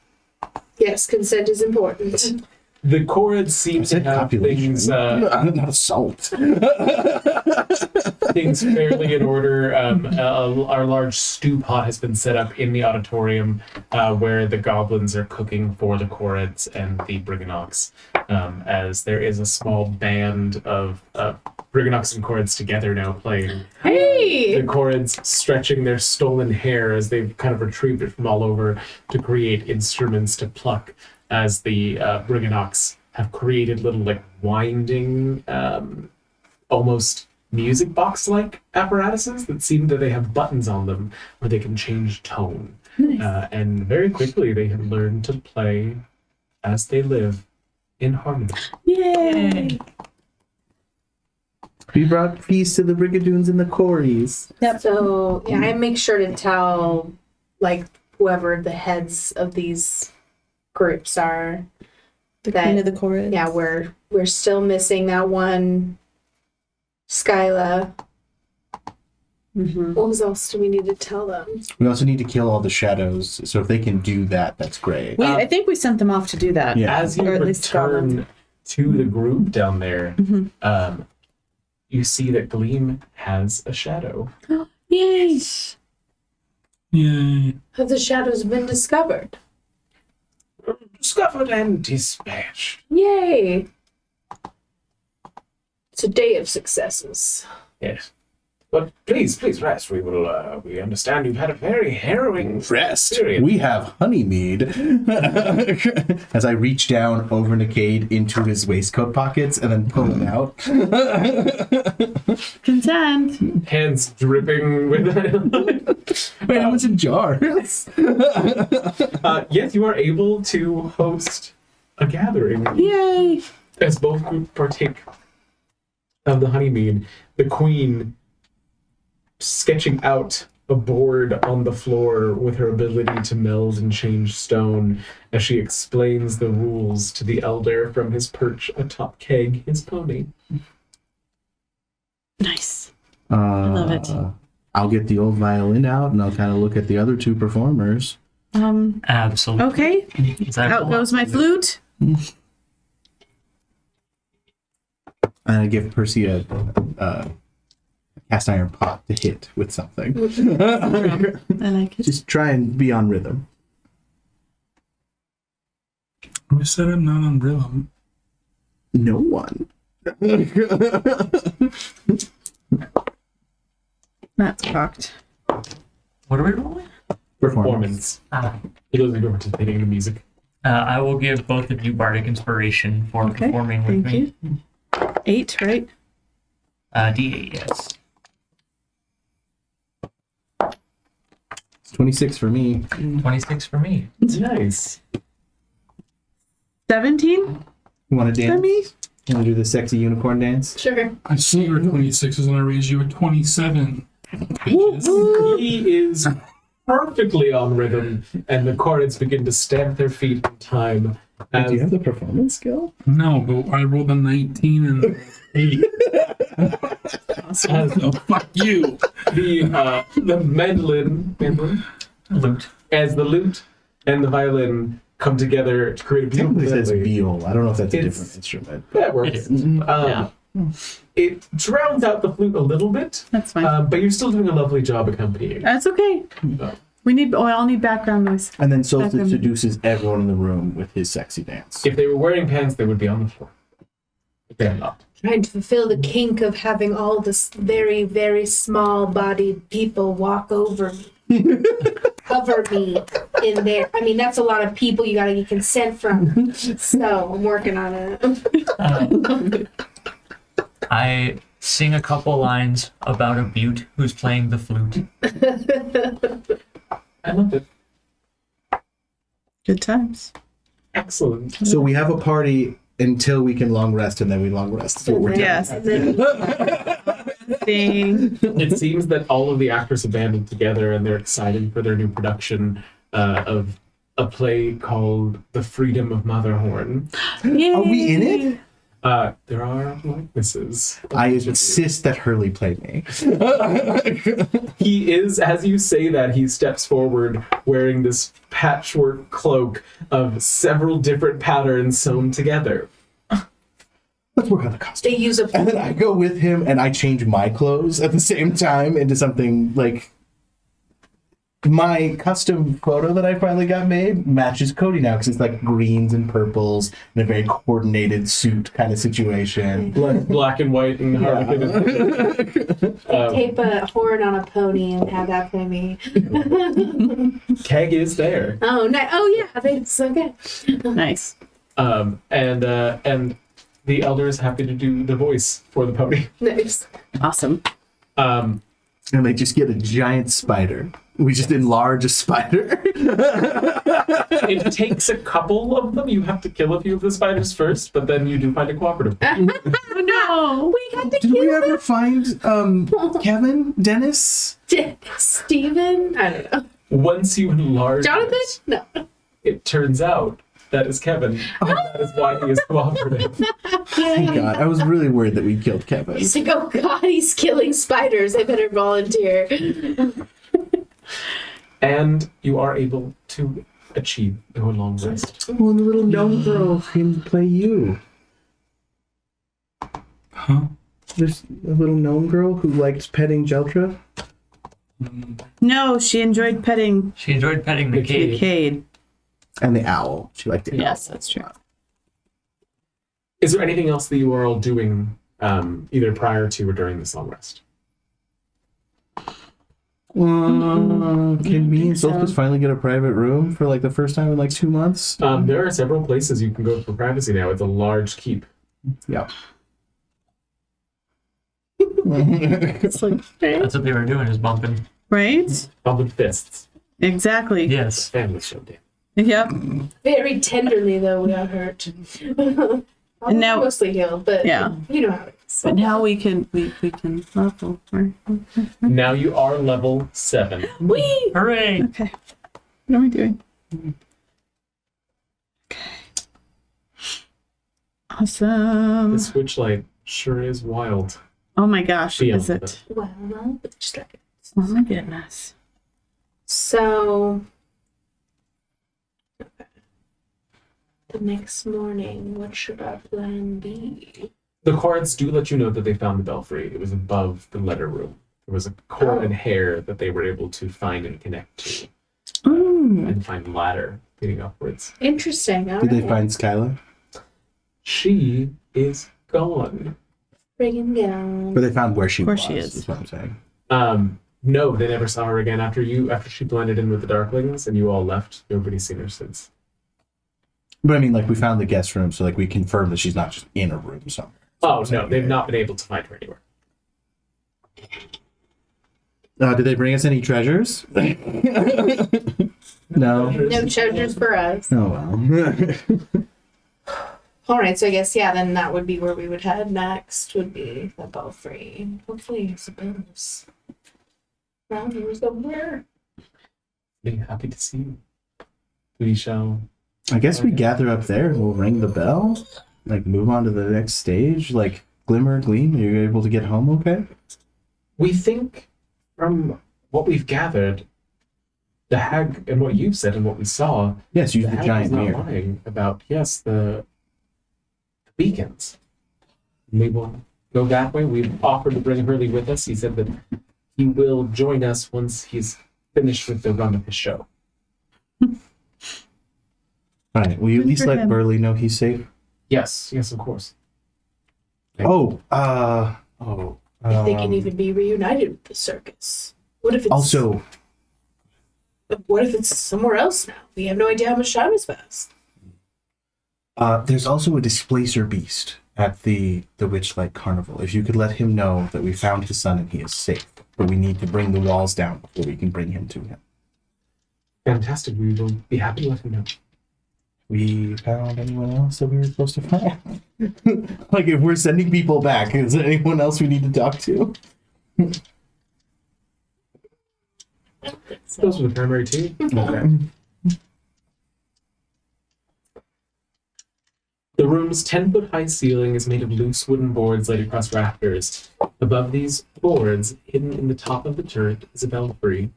Yes, consent is important. The Koreds seem to have things not assault. things fairly in order. Our large stew pot has been set up in the auditorium where the goblins are cooking for the Koreds and the Brigandox. As there is a small band of Brigandox and Koreds together now playing. Hey! The Koreds stretching their stolen hair as they've kind of retrieved it from all over to create instruments to pluck. As the Brigandox have created little like winding, almost music box-like apparatuses that seem that they have buttons on them where they can change tone. Nice. And very quickly they have learned to play as they live in harmony. Yay! We brought peace to the Brigadoons and the Corys. Yep. So yeah, I make sure to tell like whoever the heads of these groups are. The that- Queen of the Chorus. Yeah, we're still missing that one Skyla. Mm-hmm. What else do we need to tell them? We also need to kill all the shadows. So if they can do that, that's great. I think we sent them off to do that. Yeah. As you Or at least return to the group down there, Mm-hmm. you see that Gleam has a shadow. Yay! Yay. Have the shadows been discovered? Discovered and dispatched. Yay! It's a day of successes. Yes. But please rest. We understand you've had a very harrowing Rest. experience. We have honey mead. As I reach down over Nickade into his waistcoat pockets and then pull it out. Consent. Hands dripping with Wait, how much in jars? yes, you are able to host a gathering Yay! as both groups partake of the honeymead. The queen sketching out a board on the floor with her ability to meld and change stone as she explains the rules to the elder from his perch atop Keg, his pony. Nice. love it. I'll get the old violin out and I'll kind of look at the other two performers. Absolutely. Okay. Is that Out goes my flute. And I give Percy a cast iron pot to hit with something. And I could Just try and be on rhythm. Who said I'm not on rhythm? No one. That's cocked. What are we rolling? Performance. Ah. He doesn't go participating in the music. I will give both of you bardic inspiration for Okay, performing with thank me. 8, right? D8, yes. 26 for me. 26 for me. Nice. 17 You want to for dance? me? You want to do the sexy unicorn dance? Sure. I see your 26s and I raise you a 27. Bitches. He is perfectly on rhythm, and the chords begin to stamp their feet in time. As Do you have the performance skill? No, but I rolled a 19 and 8. So fuck you. the mandolin, Loot. as the lute and the violin come together to create a beautiful Technically says medley. viol. I don't know if that's a It's- different instrument. That works. It drowns out the flute a little bit, That's fine. but you're still doing a lovely job accompanying. That's okay. We all need background noise. And then Solstice Background. seduces everyone in the room with his sexy dance. If they were wearing pants, they would be on the floor. But they're not. Trying to fulfill the kink of having all this very, very small-bodied people walk over me, cover me in there. I mean, that's a lot of people you gotta get consent from. So I'm working on it. I sing a couple lines about a butte who's playing the flute. I love it. Good times. Excellent. So we have a party until we can long rest, and then we long rest. That's what we're doing. Yes. Ding. It seems that all of the actors have banded together and they're excited for their new production of a play called The Freedom of Motherhorn. Yay. Are we in it? There are likenesses. I insist that Hurley play me. He is, as you say that, he steps forward wearing this patchwork cloak of several different patterns sewn together. Let's work on the costume. They use a And then I go with him and I change my clothes at the same time into something like my custom photo that I finally got made matches Cody now because it's like greens and purples in a very coordinated suit kind of situation. Black and white and harlequin. tape a horn on a pony and have that play me. Keg is there. Oh, no. Oh, yeah. It's okay. Nice. And the elder is happy to do the voice for the pony. Nice. Awesome. And they just get a giant spider. We just enlarge a spider. It takes a couple of them. You have to kill a few of the spiders first, but then you do find a cooperative. Oh no. We had to Did we kill ever find Kevin? Dennis? Steven? I don't know. Once you enlarge Jonathan? it, No. it turns out that is Kevin. That is why he is cooperative. Thank God. I was really worried that we killed Kevin. He's like, oh God, he's killing spiders. I better volunteer. And you are able to achieve your long rest. Oh, and the little gnome girl can play you. Huh? There's a little gnome girl who likes petting Jeltra. No, she enjoyed petting She enjoyed petting the the cave. Cade. And the owl. She liked it. Yes, that's true. Is there anything else that you are all doing either prior to or during this long rest? Can me and Solstice finally get a private room for like the first time in like 2 months? There are several places you can go for privacy now. It's a large keep. Yeah. It's like, That's what they were doing, is bumping. right? Bumping fists. Exactly. Yes. Family showdown. Yep. Very tenderly, though, we got hurt. And now- mostly healed, but Yeah. you know how it is. But now we can level. Right? Now you are level 7. Whee! Hooray! Okay. What are we doing? Okay. Awesome. This witchlight sure is wild. Oh my gosh, Beyond is it? Well, but just like Oh my goodness. so. The next morning, what should our plan be? The cards do let you know that they found the belfry. It was above the letter room. There was a cord and hair that they were able to find and connect to, Ooh. and find a ladder leading upwards. Interesting. All Did they right. find Skylar? She is gone. Friggin' down. Or they found where she Where was? she is. What I'm saying. No, they never saw her again after she blended in with the Darklings and you all left. Nobody's seen her since. But I mean, like, we found the guest room, so like we confirmed that she's not just in a room somewhere. Oh no, they've not been able to find her anywhere. Did they bring us any treasures? No. No treasures for us. Oh well. All right, so I guess then that would be where we would head next. Would be the belfry. Hopefully, Sabine's around here somewhere. Be happy to see you. We shall. I guess we gather up there and we'll ring the bell. Like move on to the next stage. Like Glimmer, Gleam, are you able to get home okay? We think, from what we've gathered, the hag and what you said and what we saw, Yes, use the hag giant was not mirror. lying about the beacons. We will go that way. We've offered to bring Hurley with us. He said that he will join us once he's finished with the run of his show. Alright, will you at Good least for let him. Burley know he's safe? Yes, of course. I think it can even be reunited with the circus. What if it's Also, What if it's somewhere else now? We have no idea how much time has passed. there's also a displacer beast at the Witchlight Carnival. If you could let him know that we found his son and he is safe, but we need to bring the walls down before we can bring him to him. Fantastic. We will be happy to let him know. We found anyone else that we were supposed to find? Like, if we're sending people back, is there anyone else we need to talk to? Those were the primary two. Okay. The room's 10-foot high ceiling is made of loose wooden boards laid across rafters. Above these boards, hidden in the top of the turret, is a belfry.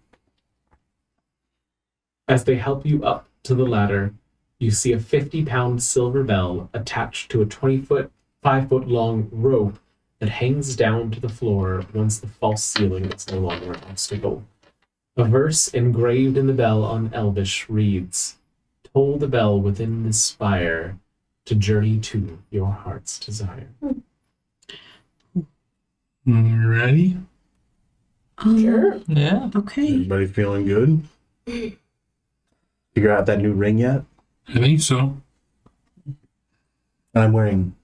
As they help you up to the ladder, you see a 50-pound silver bell attached to a 5-foot long rope that hangs down to the floor once the false ceiling is no longer an obstacle. A verse engraved in the bell on Elvish reads, "Toll the bell within this spire to journey to your heart's desire." You ready? Sure. Yeah. Okay. Everybody feeling good? Figure out that new ring yet? I think so. And I'm wearing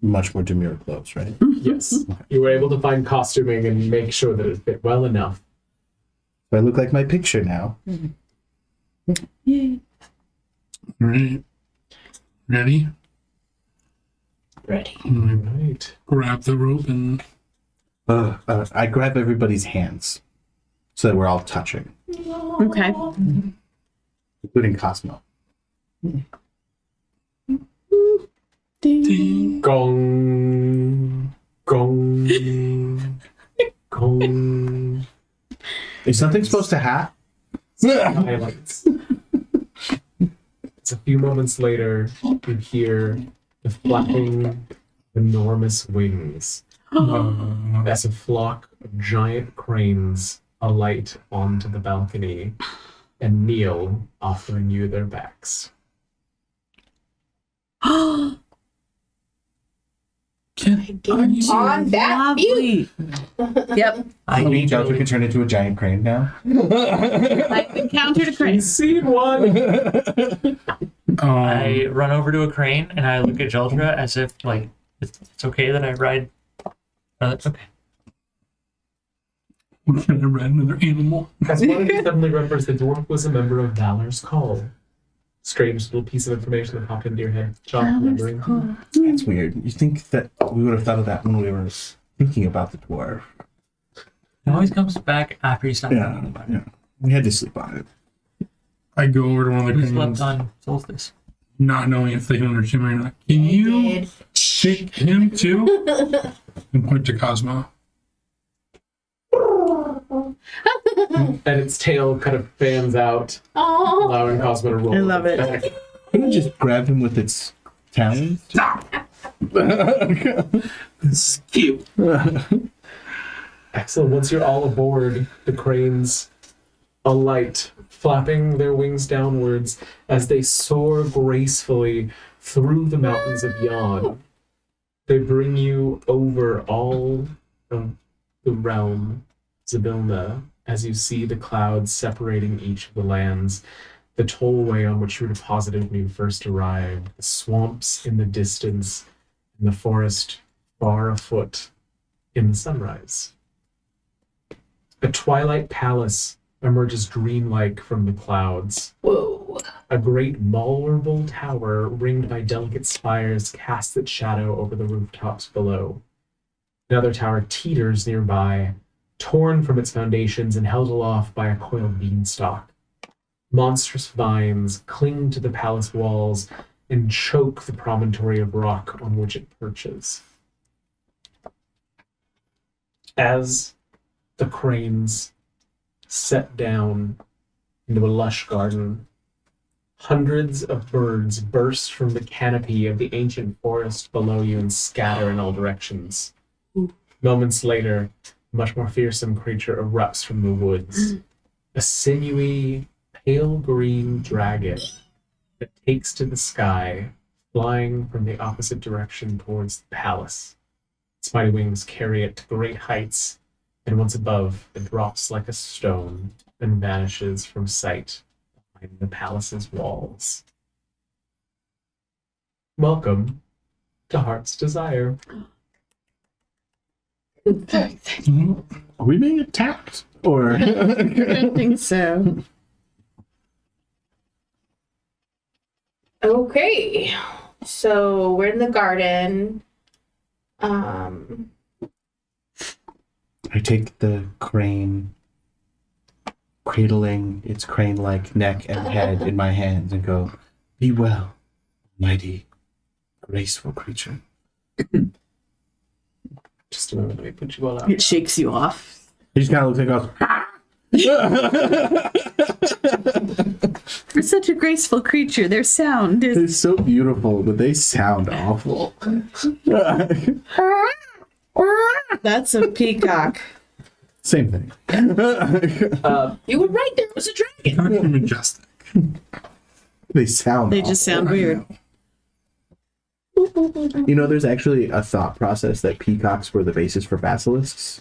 much more demure clothes, right? Yes. You were able to find costuming and make sure that it fit well enough. Do I look like my picture now? Yay. All right. Ready? Ready. Right. Grab the rope and I grab everybody's hands so that we're all touching, Okay. including Cosmo. Ding. Gong. Gong. Gong. Is something supposed to happen? Highlights. It's a few moments later, you hear the flapping of enormous wings as a flock of giant cranes alight onto the balcony and kneel, offering you their backs. Get on that view. Lovely. Yep. I I mean, need Delta to. can turn into a giant crane now. I've encountered a crane. You've seen one! I run over to a crane and I look at Jeldra as if like it's okay that I ride. That's okay. I'm trying to ride another animal. As one of you suddenly remembers, the dwarf was a member of Valor's Call. Strange little piece of information that popped into your head. John, remembering. That's weird. You think that we would have thought of that when we were thinking about the dwarf? It always comes back after you stop Yeah, thinking about it. yeah. We had to sleep on it. I go over to one of the We cranes, slept on Solstice. not knowing if they can understand me or not. Can you Did. shake him too? And point to Cosmo. And its tail kind of fans out, Aww. allowing Cosmo to roll. I love it. back. Couldn't you just grab him with its talons? This is cute. Excellent. Once you're all aboard, the cranes alight, flapping their wings downwards as they soar gracefully through the mountains of Yon. They bring you over all of the realm, Zabilna, as you see the clouds separating each of the lands, the tollway on which you were deposited when you first arrived, the swamps in the distance, and the forest far afoot in the sunrise. A twilight palace emerges dreamlike from the clouds. Whoa. A great marble tower ringed by delicate spires casts its shadow over the rooftops below. Another tower teeters nearby, torn from its foundations and held aloft by a coiled beanstalk. Monstrous vines cling to the palace walls and choke the promontory of rock on which it perches. As the cranes set down into a lush garden, hundreds of birds burst from the canopy of the ancient forest below you and scatter in all directions. Moments later, a much more fearsome creature erupts from the woods. A sinewy, pale green dragon that takes to the sky, flying from the opposite direction towards the palace. Its mighty wings carry it to great heights, and once above, it drops like a stone and vanishes from sight behind the palace's walls. Welcome to Heart's Desire. Are we being attacked? Or I don't think so. Okay. So we're in the garden. I take the crane, cradling its crane-like neck and head in my hands and go, "Be well, mighty, graceful creature." Just a moment, let me put you all out. It shakes you off. He just kind of looks and goes, For such a graceful creature, their sound is. "It's so beautiful, but they sound awful." That's a peacock. Same thing. You were right, there was a dragon. Kind of majestic. They sound They just sound weird. You know, there's actually a thought process that peacocks were the basis for basilisks.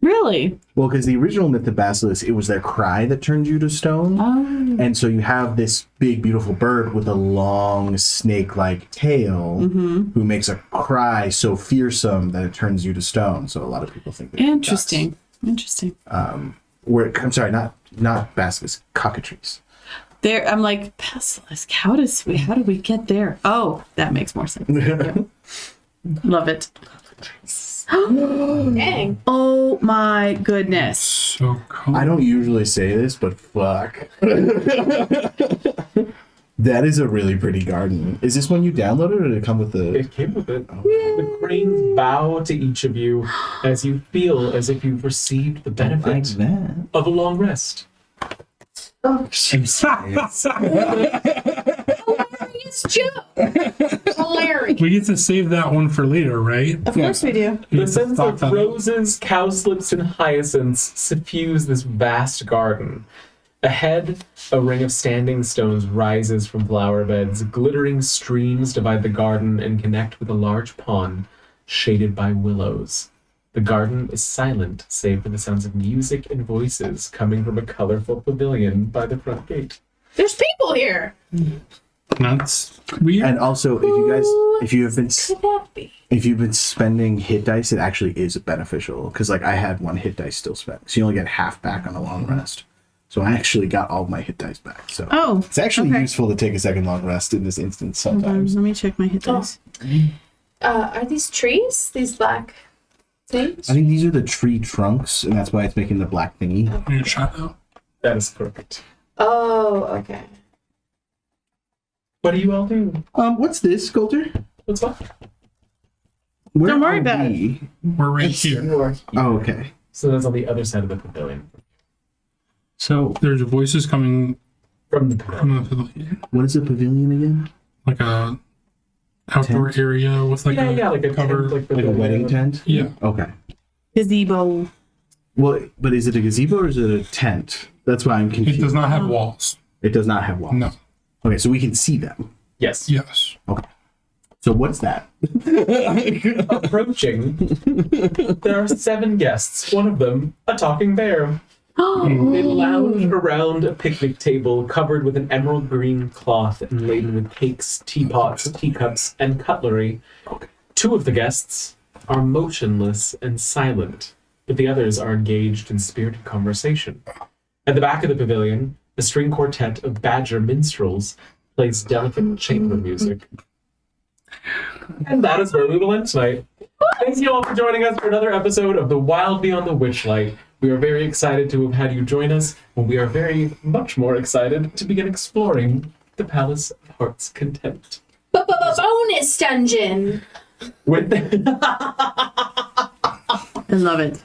Really? Well, because the original myth of basilisk, it was their cry that turned you to stone. Oh. And so you have this big, beautiful bird with a long, snake-like tail who makes a cry so fearsome that it turns you to stone. So a lot of people think that Interesting. Interesting. I'm sorry, not basilisks, cockatrices. There, I'm like, basilisk. How do we get there? Oh, that makes more sense. Yeah. Love it. Dang. Oh my goodness. So cool. I don't usually say this, but fuck. That is a really pretty garden. Is this one you downloaded, or did it come with the... It came with it. The cranes bow to each of you as you feel as if you've received the benefit that. of a long rest. Hilarious joke. Hilarious. We get to save that one for later, right? Of course we do. We The get to scents stock of that up. roses, cowslips, and hyacinths suffuse this vast garden. Ahead, a ring of standing stones rises from flower beds. Glittering streams divide the garden and connect with a large pond shaded by willows. The garden is silent, save for the sounds of music and voices coming from a colorful pavilion by the front gate. There's people here. That's weird. And also, if you've been spending hit dice, it actually is beneficial. Because, like, I had 1 hit dice still spent. So you only get half back on a long rest. So I actually got all my hit dice back. So Oh, it's actually okay. usable to take a second long rest in this instance Hold on, sometimes. let me check my hit dice. Are these trees? These black things? I think these are the tree trunks, and that's why it's making the black thingy. Your shadow. That is correct. Oh, okay. What do you all do? What's this, Coulter? What's up? Where Don't worry are about we? We're right here. Oh, okay. So that's on the other side of the pavilion. So There's voices coming From the pavilion. from the pavilion. What is a pavilion again? Like a outdoor Tent? area with like Yeah, like a cover. tent, like Like a wedding tent? Yeah. Okay. Gazebo. Well, but is it a gazebo or is it a tent? That's why I'm confused. It does not have walls. It does not have walls. No. Okay, so we can see them. Yes. Yes. Okay. So what's that? Approaching, there are 7 guests. One of them, a talking bear. They lounge around a picnic table covered with an emerald green cloth and laden with cakes, teapots, teacups, and cutlery. 2 of the guests are motionless and silent, but the others are engaged in spirited conversation. At the back of the pavilion, a string quartet of badger minstrels plays delicate chamber music. And that is where we will end tonight. Thank you all for joining us for another episode of the Wild Beyond the Witchlight. We are very excited to have had you join us, and we are very much more excited to begin exploring the Palace of Heart's Content. Bonus dungeon. With I love it.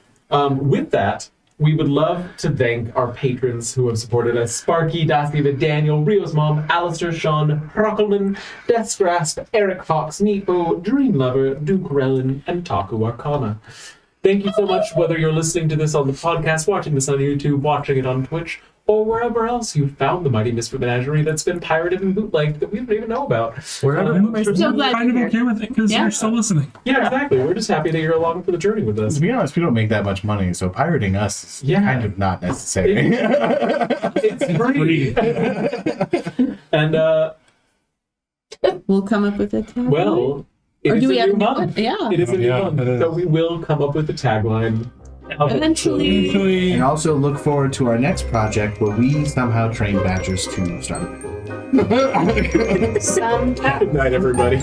with that, we would love to thank our patrons who have supported us: Sparky, David, Daniel, Rio's Mom, Alistair, Sean, Rockelman, Death's Grasp, Eric Fox, Nepo, Dream Lover, Duke Relin, and Taku Arcana. Thank you so much, whether you're listening to this on the podcast, watching this on YouTube, watching it on Twitch, or wherever else you found the Mighty Misfit Menagerie that's been pirated and bootlegged that we don't even know about. We're so glad kind of you're okay here. with it because Yeah. you're still listening. Yeah, exactly. We're just happy that you're along for the journey with us. To be honest, we don't make that much money, so pirating us is Yeah. kind of not necessary. It's free. And, We'll come up with a tagline. well, it Or is do we a have new a new month. one? Yeah. It is a new Yeah, month. it is. So we will come up with a tagline. Eventually. Usually, And also look forward to our next project where we somehow train badgers to start. Sometimes. Good night, everybody.